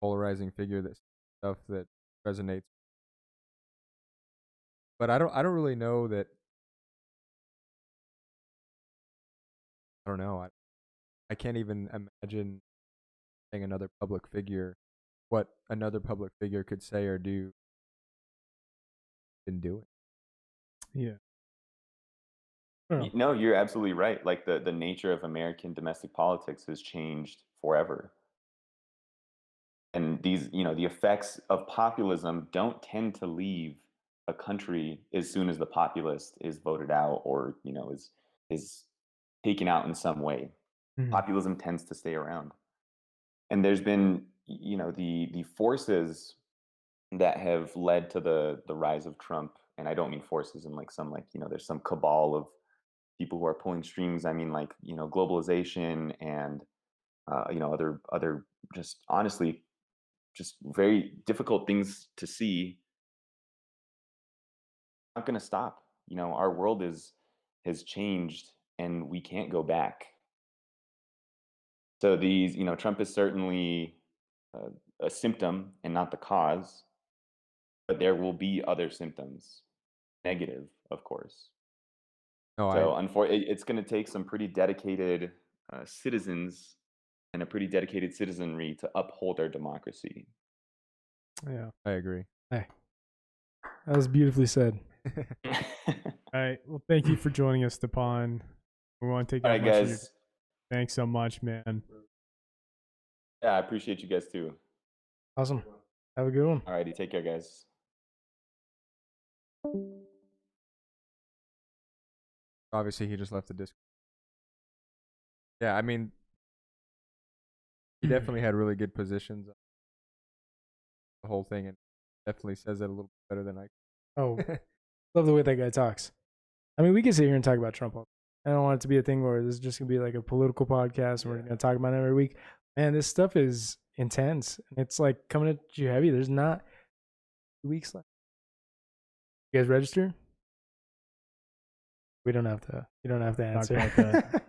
polarizing figure, that stuff that resonates. But I don't really know that. I don't know. I can't even imagine saying another public figure, what another public figure could say or do and do it. Yeah. No, you're absolutely right. Like the nature of American domestic politics has changed forever. And these, the effects of populism don't tend to leave a country as soon as the populist is voted out or, is taken out in some way. Mhm. Populism tends to stay around. And there's been, the forces that have led to the rise of Trump, and I don't mean forces in like some, there's some cabal of people who are pulling strings. I mean, like, globalization and other just honestly just very difficult things to see. Not going to stop. Our world has changed and we can't go back. So these, Trump is certainly a symptom and not the cause, but there will be other symptoms, negative, of course. No, So it's going to take some pretty dedicated citizens and a pretty dedicated citizenry to uphold our democracy. Yeah. I agree. Hey, that was beautifully said. All right. Well, thank you for joining us, Stepan. We want to take All out right, much of your- guys. Thanks so much, man. Yeah, I appreciate you guys too. Awesome. Have a good one. All righty, take care, guys. Obviously, he just left the Discord. Yeah, I mean, he definitely had really good positions. The whole thing, and definitely says it a little bit better than I. Oh, love the way that guy talks. I mean, we can sit here and talk about Trump. I don't want it to be a thing where this is just gonna be like a political podcast and we're gonna talk about it every week. Man, this stuff is intense. It's like coming at you heavy. There's not 2 weeks left. You guys register? We don't have to. You don't have to answer. about that.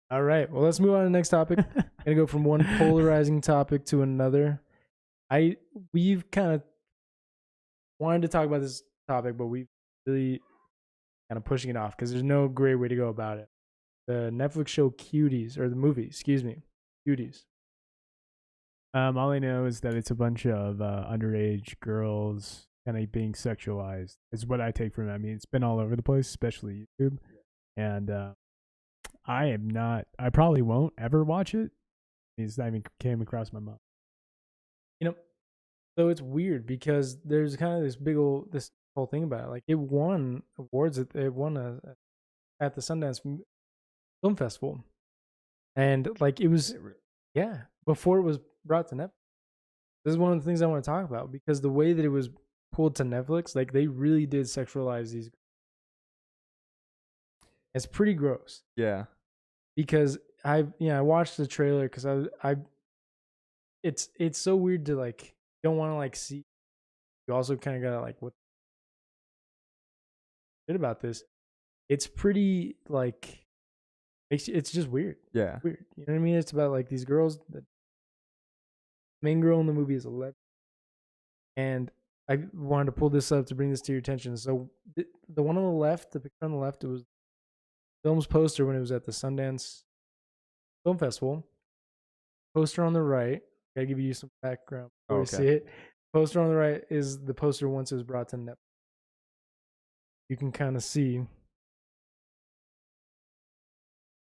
All right. Well, let's move on to the next topic. Gonna go from one polarizing topic to another. We've kind of wanted to talk about this topic, but we've really kind of pushing it off because there's no great way to go about it. The Netflix show Cuties, or the movie, excuse me, Cuties. All I know is that it's a bunch of underage girls kind of being sexualized. Is what I take from it. I mean, it's been all over the place, especially YouTube, and I probably won't ever watch it. It's not even came across my mind. So it's weird because there's kind of this whole thing about it. Like it won awards. It won at the Sundance Film Festival, and like it was, yeah, before it was brought to Netflix. This is one of the things I want to talk about because the way that it was pulled to Netflix, like they really did sexualize these. It's pretty gross. Yeah. Because I watched the trailer because it's so weird to like don't want to like see. You also kind of gotta like what shit about this. It's pretty like it's just weird. Yeah. Weird. You know what I mean? It's about like these girls. The main girl in the movie is 11, and I wanted to pull this up to bring this to your attention. So the one on the left, the picture on the left, it was film's poster when it was at the Sundance Film Festival. Poster on the right. Gotta give you some background before you see it. Poster on the right is the poster once it was brought to Netflix. You can kind of see,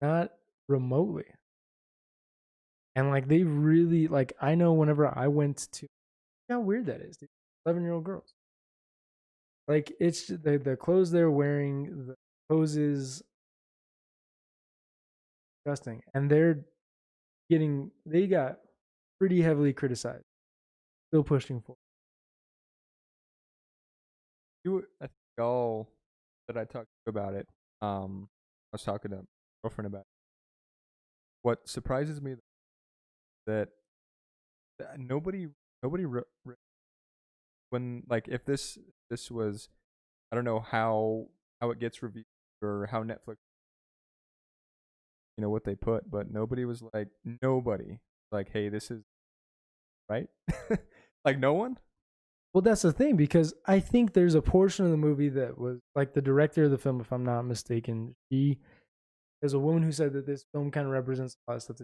not remotely. And like they really like, I know whenever I went to how weird that is, dude. 11-year-old girls. Like, it's the clothes they're wearing, the poses, disgusting, and they got pretty heavily criticized. Still pushing for. I think y'all that I talked to about it. I was talking to my girlfriend about it. What surprises me that nobody when like if this was, I don't know how it gets reviewed or how Netflix, what they put, but nobody was like, hey, this is right. Like no one. Well, that's the thing, because I think there's a portion of the movie that was like the director of the film, if I'm not mistaken. There's a woman who said that this film kind of represents a lot of stuff.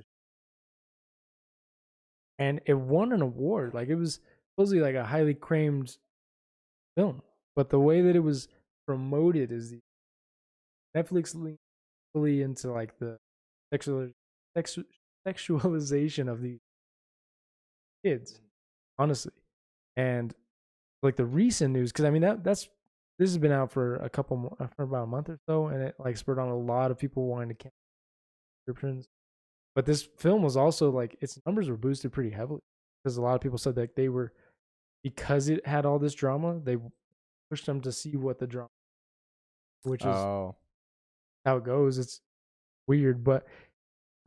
And it won an award. Like, it was supposedly like a highly acclaimed film. But the way that it was promoted is the Netflix leaned fully into like the sexualization of these kids, honestly. And like the recent news, because I mean this has been out for for about a month or so, and it like spurred on a lot of people wanting to cancel subscriptions. But this film was also like, its numbers were boosted pretty heavily because a lot of people said that because it had all this drama, they pushed them to see what the drama, which is how it goes. It's weird, but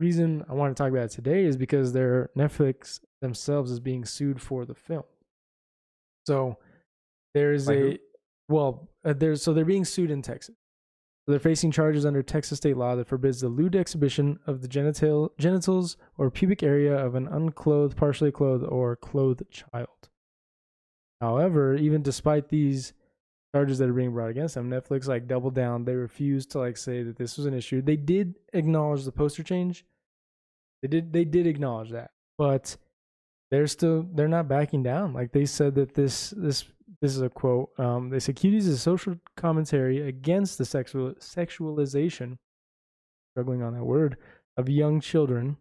the reason I want to talk about it today is because Netflix themselves is being sued for the film. So there's they're being sued in Texas. So they're facing charges under Texas state law that forbids the lewd exhibition of the genitals or pubic area of an unclothed, partially clothed, or clothed child. However, even despite these charges that are being brought against them, Netflix like doubled down. They refused to like say that this was an issue. They did acknowledge the poster change. They did acknowledge that, but they're not backing down. Like, they said that this is a quote. They said cuties is a social commentary against the sexualization, struggling on that word, of young children.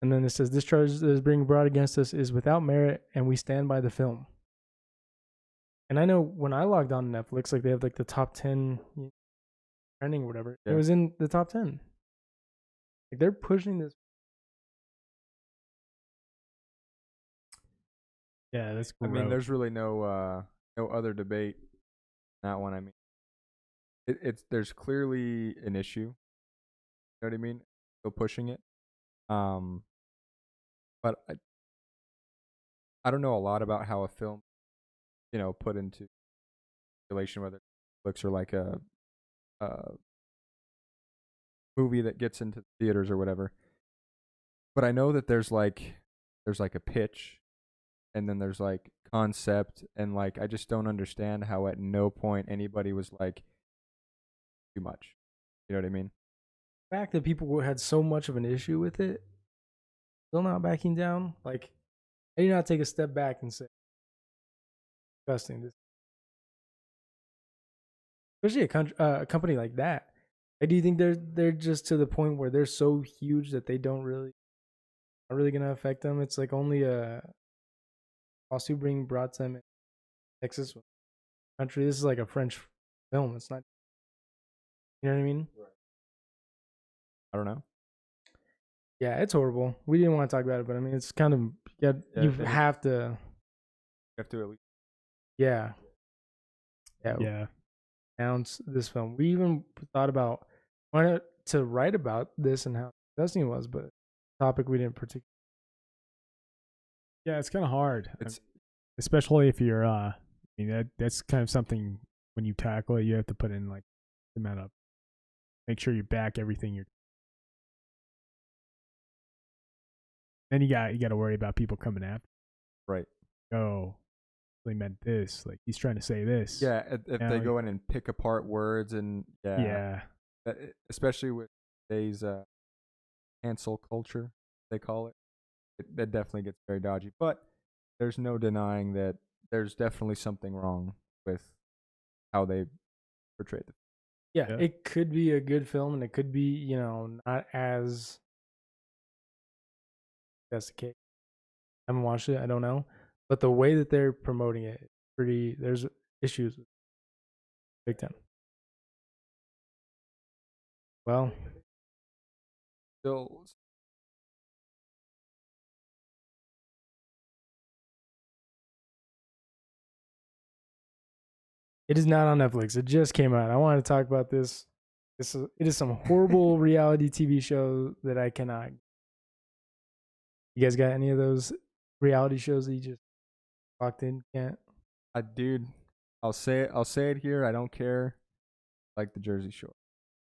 And then it says this charge that is being brought against us is without merit, and we stand by the film. And I know when I logged on to Netflix, like, they have like the top 10 trending or whatever. Yeah. It was in the top 10. Like, they're pushing this. Yeah, that's cool. I mean, there's really no other debate on that one. I mean, there's clearly an issue. You know what I mean? Still pushing it. But I don't know a lot about how a film, put into relation, whether it looks or like a movie that gets into theaters or whatever. But I know that there's like a pitch, and then there's like concept, and like I just don't understand how at no point anybody was like too much. You know what I mean? The fact that people had so much of an issue with it, still not backing down. Like, I do not take a step back and say, disgusting. This, especially a company like that. Like, do you think they're just to the point where they're so huge that they not really gonna affect them? It's like only a lawsuit being brought to them in Texas country. This is like a French film. It's not. You know what I mean? Right. I don't know. Yeah, it's horrible. We didn't want to talk about it, but I mean, it's kind of you have to. You have to at least. Yeah. Yeah. Announce this film. We even thought about wanted to write about this and how disgusting it was, but topic we didn't particularly. Yeah, it's kind of hard. Especially if you're I mean, that's kind of something when you tackle it, you have to put in like the amount of, make sure you back everything you're. Then you got to worry about people coming after. Right. Oh, they meant this. Like, he's trying to say this. Yeah, if they go in and pick apart words and especially with today's cancel culture, they call it. That definitely gets very dodgy. But there's no denying that there's definitely something wrong with how they portrayed it. Yeah, it could be a good film, and it could be, not as. That's the case. I haven't watched it. I don't know, but the way that they're promoting it, there's issues. Big time. Well, Still, it is not on Netflix. It just came out. I wanted to talk about this. It is some horrible reality TV show that I cannot. You guys got any of those reality shows that you just locked in? Can't. dude, I'll say it here. I don't care. Like the Jersey Shore.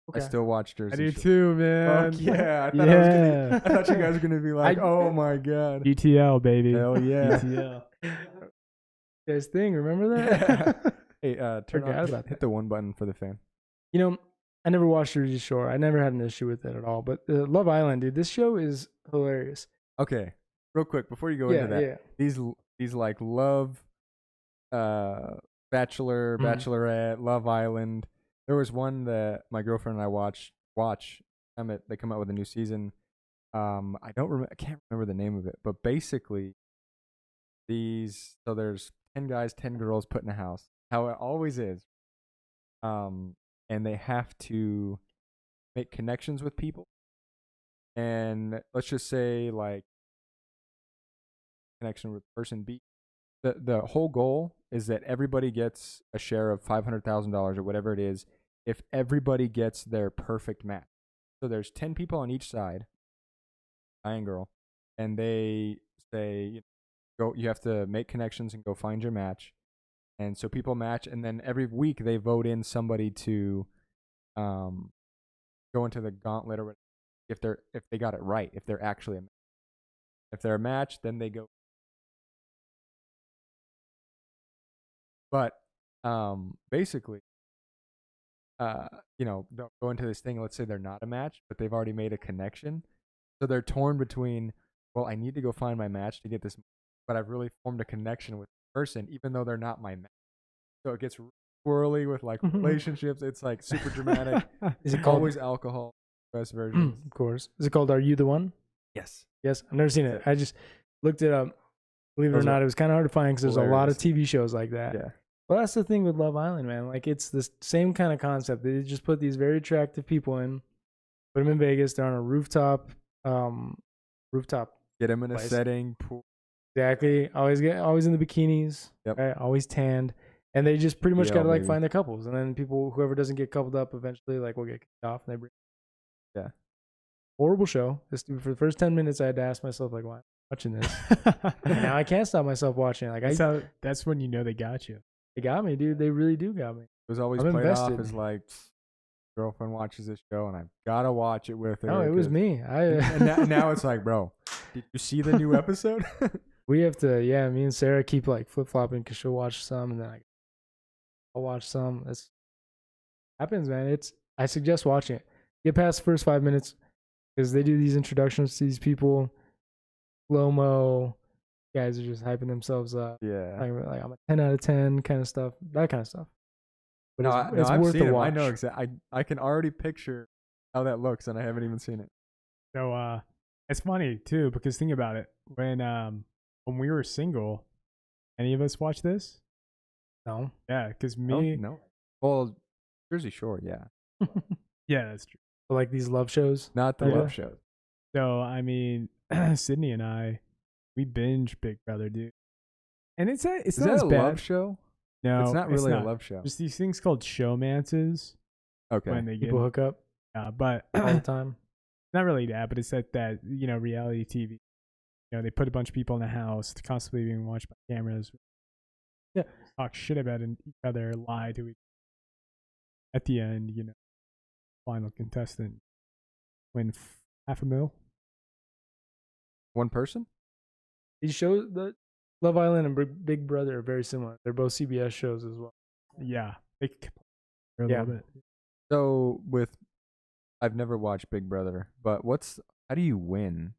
Okay. I still watch Jersey I do Shore. too, man. Fuck yeah! Yeah. I thought you guys were gonna be like, oh my god, GTL, baby. hell yeah! GTL. Guys, thing. Remember that? Hey, turn Forgot on. about Hit the one button for the fan. You know, I never watched Jersey Shore. I never had an issue with it at all. But Love Island, dude, this show is hilarious. Okay, real quick before you go Yeah, into that, yeah. these like love, Bachelor, Bachelorette, Love Island. There was one that my girlfriend and I watch. They come out with a new season. I can't remember the name of it, but basically, there's 10 guys, 10 girls put in a house. How it always is. And they have to make connections with people. And let's just say like connection with person B. The whole goal is that everybody gets a share of $500,000 or whatever it is if everybody gets their perfect match. So there's 10 people on each side, guy and girl, and they say, you have to make connections and go find your match. And so people match, and then every week they vote in somebody to go into the gauntlet or if they got it right, if they're actually a match. If they're a match, then they go. But basically, they'll go into this thing. Let's say they're not a match, but they've already made a connection. So they're torn between, well, I need to go find my match to get this, but I've really formed a connection with the person, even though they're not my match. So it gets swirly with like relationships. It's like super dramatic. Is it called always alcohol? Best version. Of course. Is it called Are You the One? Yes. Yes. I've never seen it. I just looked it up. Believe it or not, it was kind of hard to find because there's a lot of TV shows like that. Yeah. Well, that's the thing with Love Island, man. Like, it's the same kind of concept. They just put these very attractive people in, put them in Vegas. They're on a rooftop. Get them in a place. setting. Pool. Exactly. Always in the bikinis. Yep. Right? Always tanned. And they just pretty much Yeah, got to like baby. find their couples. And then whoever doesn't get coupled up eventually, like, will get kicked off. And they bring. Yeah. Horrible show. For the first 10 minutes, I had to ask myself, like, why am I watching this? And now I can't stop myself watching it. Like, that's when you know they got you. they got me, dude. They really do got me. It was always I'm played invested. off as like, girlfriend watches this show and I've got to watch it with her. No, it was 'cause- me. and now it's like, bro, did you see the new episode? We have to, me and Sarah keep like flip flopping because she'll watch some and then I'll watch some. It happens, man. I suggest watching it. Get past the first 5 minutes because they do these introductions to these people. Slow-mo. Guys are just hyping themselves up. Yeah. Talking about, like, I'm a 10 out of 10 kind of stuff. That kind of stuff. But it's I've worth seen the it. watch. I know exactly. I can already picture how that looks, and I haven't even seen it. So it's funny too because think about it. When we were single, any of us watch this? No. Yeah, because No, me. no. Well, Jersey Shore, yeah. Yeah, that's true. But like these love shows. Not the Yeah. love shows. So I mean, Sydney and I, we binge Big Brother, dude. And it's Is not that as a bad. love show? No, It's not really a love show. Just these things called showmances Okay. when they get People hook up but all the time. not really that, but it's that reality TV. They put a bunch of people in a house, constantly being watched by cameras. Yeah, talk shit about each other, lie to each other. At the end, final contestant win $500,000. One person? These shows, the Love Island and Big Brother are very similar. They're both CBS shows as well. Yeah, they could for a Yeah. little bit. So I've never watched Big Brother, but how do you win?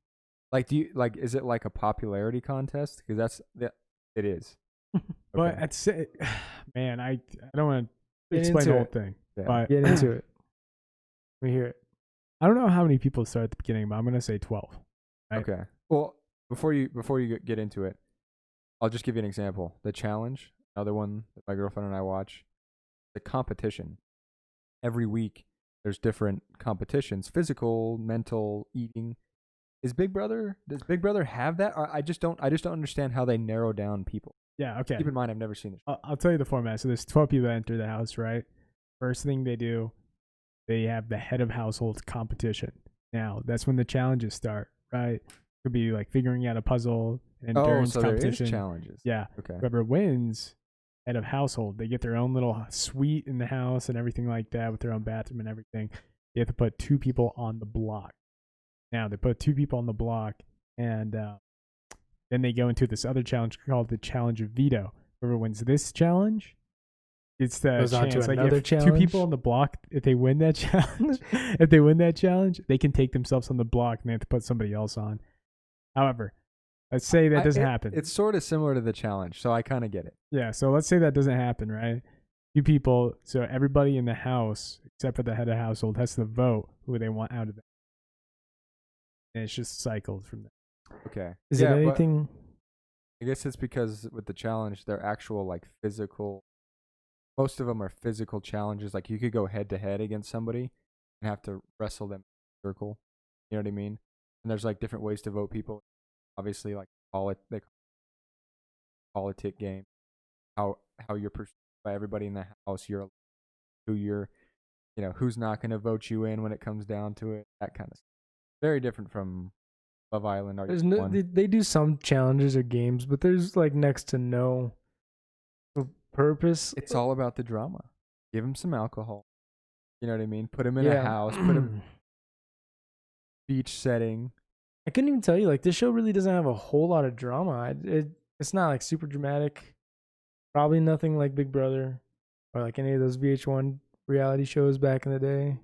Like, is it like a popularity contest? Because it is. But Okay. I'd say, man, I don't want to Get explain into the whole it. thing. Yeah. But Get into it. We hear it. I don't know how many people start at the beginning, but I'm gonna say 12. Right? Okay. Well, before you get into it, I'll just give you an example. The challenge, another one that my girlfriend and I watch, the competition. Every week there's different competitions, physical, mental, eating. Does Big Brother have that? Or I just don't understand how they narrow down people. Yeah, okay. Keep in mind I've never seen it. I'll tell you the format. So there's 12 people that enter the house, right? First thing they do, they have the head of household competition. Now, that's when the challenges start, right? Could be like figuring out a puzzle and endurance so competition. there is challenges. Yeah. Okay. Whoever wins, head of household, they get their own little suite in the house and everything like that with their own bathroom and everything. They have to put 2 people on the block. Now, they put 2 people on the block, and then they go into this other challenge called the challenge of veto. Whoever wins this challenge, it's the Goes on to chance. Like another if 2 challenge? people on the block, if they win that challenge, they can take themselves on the block and they have to put somebody else on. However, let's say that doesn't happen. It's sort of similar to the challenge, so I kind of get it. Yeah, so let's say that doesn't happen, right? 2 people, so everybody in the house, except for the head of household, has to vote who they want out of it. And it's just cycled from there. Okay. Is it anything? I guess it's because with the challenge, they're actual like physical. Most of them are physical challenges. Like you could go head to head against somebody and have to wrestle them in a circle. You know what I mean? And there's like different ways to vote people. Obviously, like they call politic game. How you're perceived by everybody in the house. Who's not going to vote you in when it comes down to it. That kind of stuff. Very different from Love Island. They do some challenges or games, but there's like next to no purpose. It's all about the drama. Give them some alcohol. You know what I mean? Put them in a house. Put them beach setting. I couldn't even tell you. Like this show really doesn't have a whole lot of drama. It's not like super dramatic. Probably nothing like Big Brother or like any of those VH1 reality shows back in the day.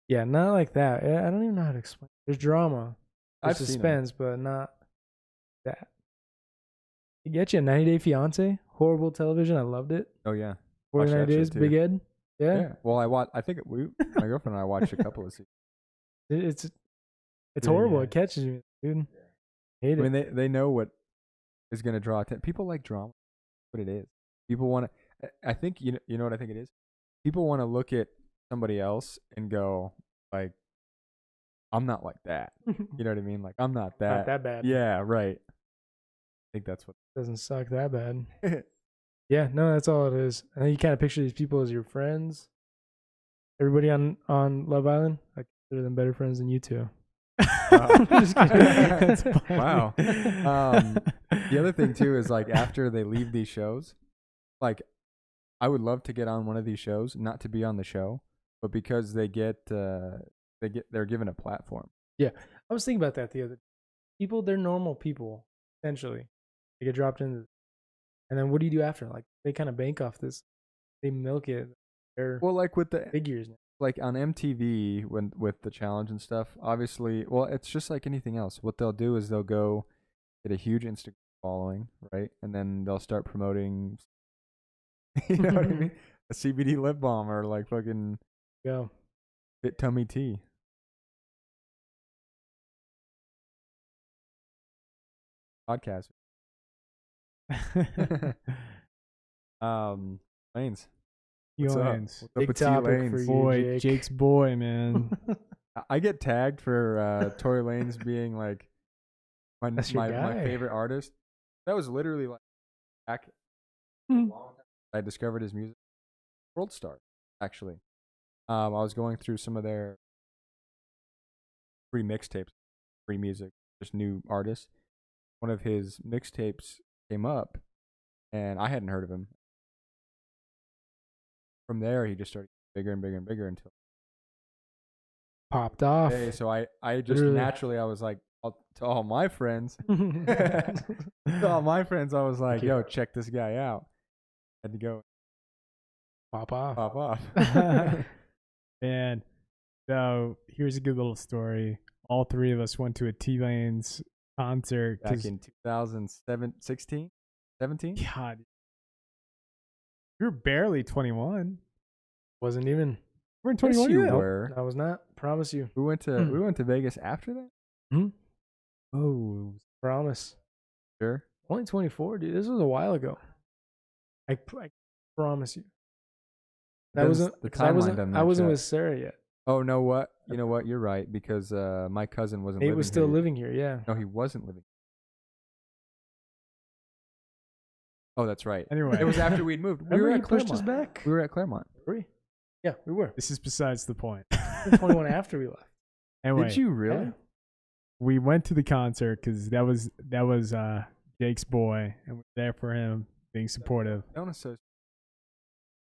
Yeah, not like that. I don't even know how to explain. There's drama. There's suspense, but not that. You get you a 90 Day Fiance, horrible television. I loved it. Oh yeah, 49 Days, Big Ed. Yeah. Well, my girlfriend and I watched a couple of seasons. It's horrible. It catches you, dude. Hate it. I mean, they know what is going to draw attention. People like drama. That's what it is. People want to. I think you know what I think it is. People want to look at somebody else and go like, I'm not like that. You know what I mean? Like I'm not that. Not that bad. Yeah, right. I think that's what. Doesn't suck that bad. Yeah, no, that's all it is. And then you kind of picture these people as your friends. Everybody on Love Island, I consider them better friends than you two. Wow. The other thing too is like after they leave these shows, like I would love to get on one of these shows, not to be on the show, but because they're given a platform. Yeah, I was thinking about that the other day. People, they're normal people essentially. They get dropped into, and then what do you do after? Like they kind of bank off this. They milk it. They're like with the figures now. Like on MTV with the challenge and stuff, obviously, it's just like anything else. What they'll do is they'll go get a huge Instagram following, right? And then they'll start promoting, you know what I mean? A CBD lip balm or like fucking Fit Tummy Tea. Podcast. Lanes. Lanes. Big topic for you, boy, Jake. Jake's boy, man. I get tagged for Torey Lanez being like my favorite artist. That was literally like back I discovered his music. World Star, actually. I was going through some of their free mixtapes, free music, just new artists. One of his mixtapes came up, and I hadn't heard of him. From there, he just started bigger and bigger and bigger until popped off. Hey, so I just naturally I was like to all my friends, I was like, yo, check this guy out. Had to go pop off. And so here's a good little story. All 3 of us went to a T-Lane's concert back in 2016, 17. God, you were barely 21. Wasn't even. You weren't 21 yes, you yet. were. I was not. Promise you. We went to Vegas after that. Hmm? Oh, promise. Sure. Only 24, dude. This was a while ago. I promise you. That wasn't the 'cause I wasn't. timeline doesn't I wasn't match with Sarah yet. Oh, no, what? You know what? You're right, because my cousin wasn't Nate living was still here. living here. Yeah. No, he wasn't living. Oh, that's right. Anyway, It was after we'd moved. We Remember were he at pushed us Claremont. back. We were at Claremont. Were we? Yeah, we were. this is besides the point. 21 after we left. Anyway, Did you really? Yeah. we went to the concert because that was Jake's boy, and we were there for him, being supportive. Don't associate.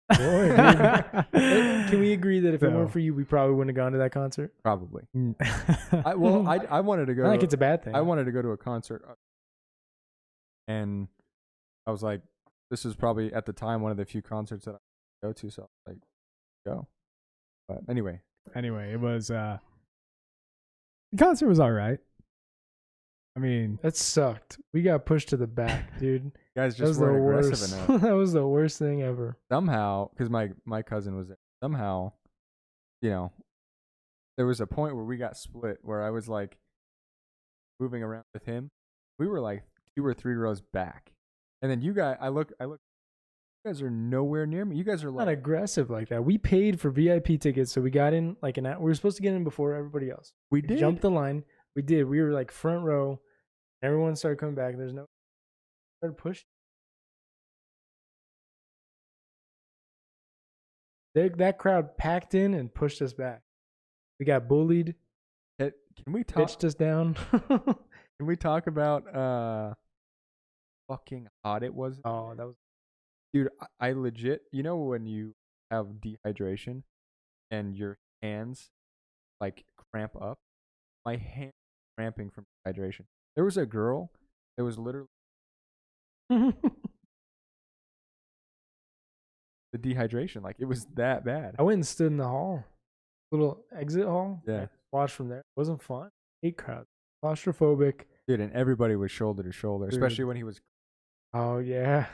Boy, dude. Can we agree that if it So- weren't for you, we probably wouldn't have gone to that concert? Probably. Mm. I wanted to go. I think it's a bad thing. I wanted to go to a concert, and I was like, this is probably at the time one of the few concerts that I go to, so I was like, go. But anyway, Anyway, it was the concert was all right. I mean, That sucked. We got pushed to the back, dude. you guys That was just the weren't worst. aggressive enough. That was the worst thing ever. Somehow, because my cousin was there, somehow, there was a point where we got split, where I was like moving around with him. We were like 2 or 3 rows back, and then you guys, I look. You guys are nowhere near me. You guys are Not like, aggressive like that. We paid for VIP tickets, so we got in like an hour. We were supposed to get in before everybody else. we We did. jumped the line. We did. We were like front row. Everyone started coming back. There's no started pushing. That crowd packed in and pushed us back. We got bullied, Can we talk? pitched us down. Can we talk about fucking hot it was? Oh, that was Dude, I legit, when you have dehydration and your hands like cramp up? My hands cramping from dehydration. There was a girl that was literally the dehydration, like it was that bad. I went and stood in the hall, little exit hall. Yeah. I watched from there. It wasn't fun. Hate crowds. Claustrophobic. Dude, and everybody was shoulder to shoulder, Dude. especially when he was. Oh yeah.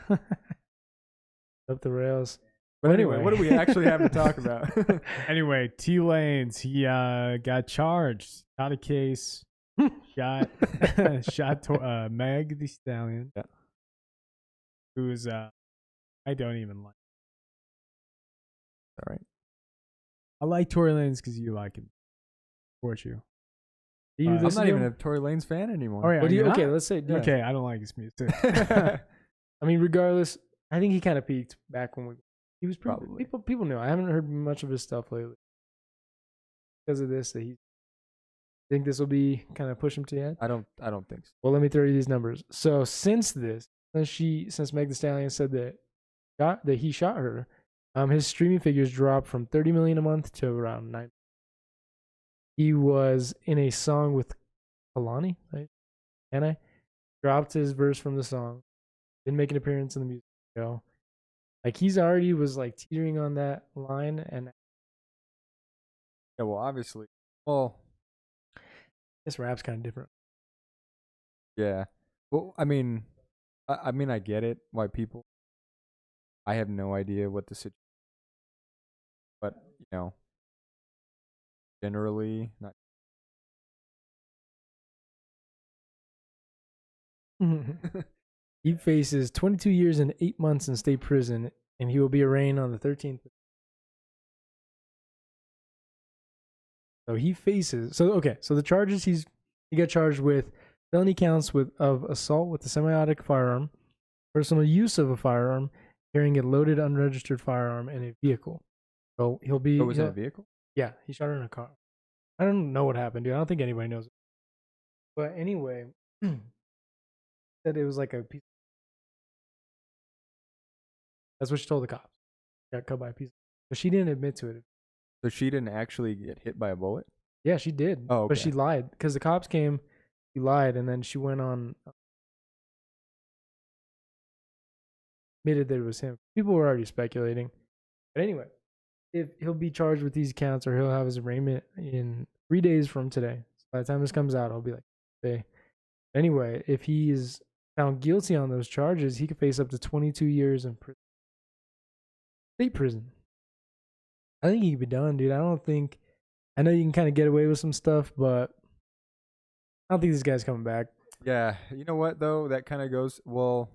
Up the rails. But anyway, what do we actually have to talk about? anyway, T Lanez, he got charged, got a case, shot Meg the Stallion, Yeah. who's I don't even like. All right. I like Torey Lanez because you like him. Support you. Do you I'm I'm listen not to even him? a Tory Lanez fan anymore. Oh yeah, What do you, you're okay, not? let's say. Yeah. Okay, I don't like his music. I mean, regardless, I think he kind of peaked back when he was pretty, Probably. People knew. I haven't heard much of his stuff lately because of this. That he think this will be kind of push him to the end. I don't think so. Well, let me throw you these numbers. So since Meg the Stallion said that he shot her, his streaming figures dropped from 30 million a month to around 9. He was in a song with Kalani, right? And I dropped his verse from the song. Didn't make an appearance in the music video. Like he's already was like teetering on that line, and Yeah, well, obviously. Well, this rap's kind of different. yeah. Well, I mean, I get it. Why people? I have no idea what the situation. But generally, not. He faces 22 years and 8 months in state prison, and he will be arraigned on the 13th. So he faces. So the charges he got charged with felony counts of assault with a semi-automatic firearm, personal use of a firearm, carrying a loaded unregistered firearm in a vehicle. So he'll be. Oh, was it a vehicle? Yeah, he shot her in a car. I don't know what happened, dude. I don't think anybody knows. But anyway, said it was like a piece. That's what she told the cops. Got cut by a piece. But she didn't admit to it. So she didn't actually get hit by a bullet? Yeah, she did. Oh, But okay. she lied because the cops came. She lied, and then she went on. Admitted that it was him. People were already speculating. But anyway, if he'll be charged with these counts, or he'll have his arraignment in 3 days from today. So by the time this comes out, I'll be like, hey. Anyway, if he is found guilty on those charges, he could face up to 22 years in prison. State prison. I think he could be done, dude. I know you can kind of get away with some stuff, but I don't think this guy's coming back. Yeah, you know what though? That kind of goes. Well,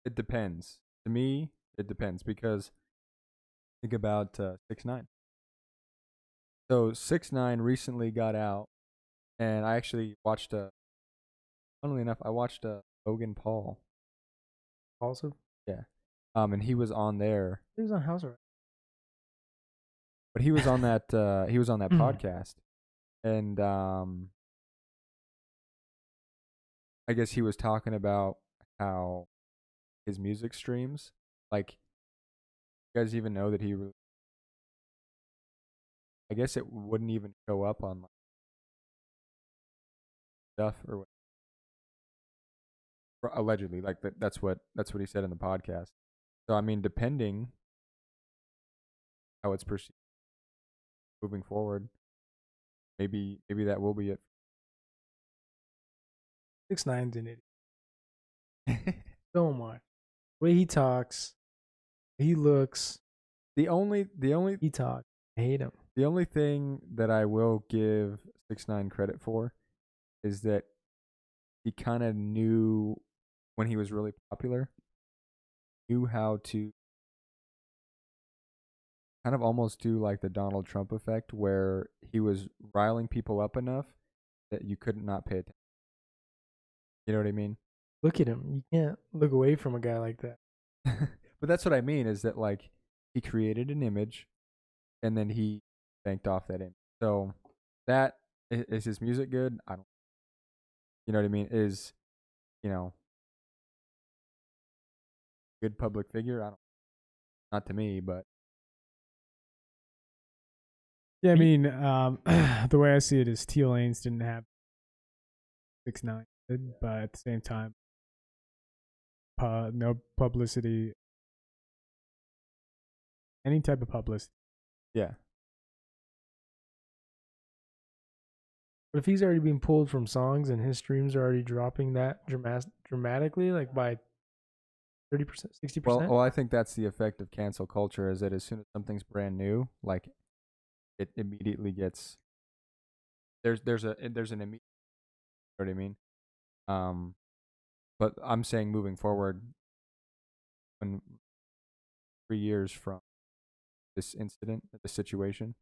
it depends. To me, it depends because think about 6ix9ine. So 6ix9ine recently got out, and I actually watched funnily enough, I watched Logan Paul. Also, Yeah. And he was on there, he was on House Arrest. but he was on that podcast, and I guess he was talking about how his music streams, like, you guys even know that I guess it wouldn't even show up on like stuff or allegedly, like that's what he said in the podcast. So I mean, depending how it's perceived moving forward, maybe that will be it. 6ix9ine's an idiot. So much. The way he talks, he looks, the only he talks. I hate him. The only thing that I will give 6ix9ine credit for is that he kind of knew when he was really popular, knew how to kind of almost do like the Donald Trump effect where he was riling people up enough that you couldn't not pay attention. You know what I mean? Look at him. You can't look away from a guy like that. But that's what I mean is that like he created an image and then he banked off that image. So that is his music good? I don't. You know what I mean? Is, you know, good public figure? I don't. Not to me, but Yeah, I mean, the way I see it is T Lanes didn't have 6ix9ine, but at the same time, no publicity, any type of publicity. yeah. But if he's already being pulled from songs and his streams are already dropping that dramatically, like by 30%, 60%. Well, I think that's the effect of cancel culture is that as soon as something's brand new, like it immediately gets there's an immediate, you know what I mean? But I'm saying moving forward, when 3 years from this incident, this situation,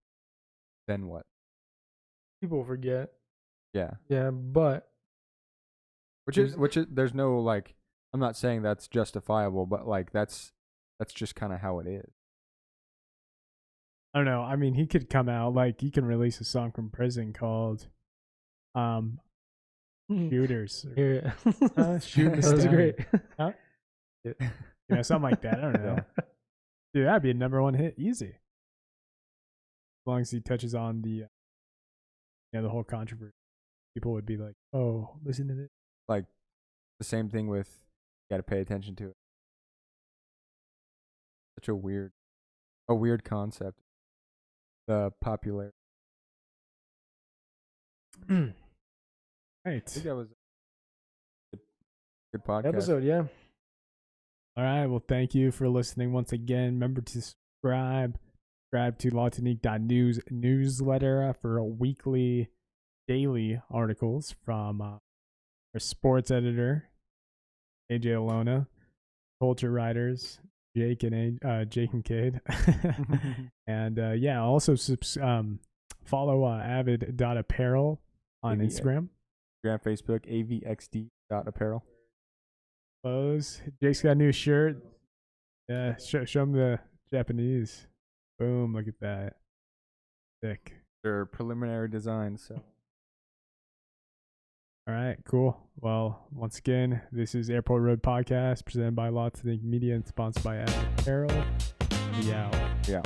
then what? People forget. Yeah. Yeah, but Which is there's no like I'm not saying that's justifiable, but like that's just kind of how it is. I don't know. I mean, he could come out like he can release a song from prison called Shooters. yeah. Shoot That was great. Huh? You know, something like that. I don't know. Yeah. Dude, that'd be a #1 hit, easy. As long as he touches on the the whole controversy. People would be like, "Oh, listen to this." Like the same thing with you got to pay attention to it. Such a weird concept. The popularity. Right. I think that was a good podcast. Episode, yeah. All right. Well, thank you for listening once again. Remember to subscribe. Subscribe to Tonique.news newsletter for weekly, daily articles from our sports editor, AJ Olona, culture writers, Jake and Cade, and also follow avid.apparel on Instagram. Facebook, avxd.apparel. Clothes. Jake's got a new shirt. Yeah, show him the Japanese. Boom! Look at that. Sick. They're preliminary designs, so. All right, cool. Well, once again, this is Airport Road Podcast presented by Tonique Media and sponsored by Apparel. Yeah.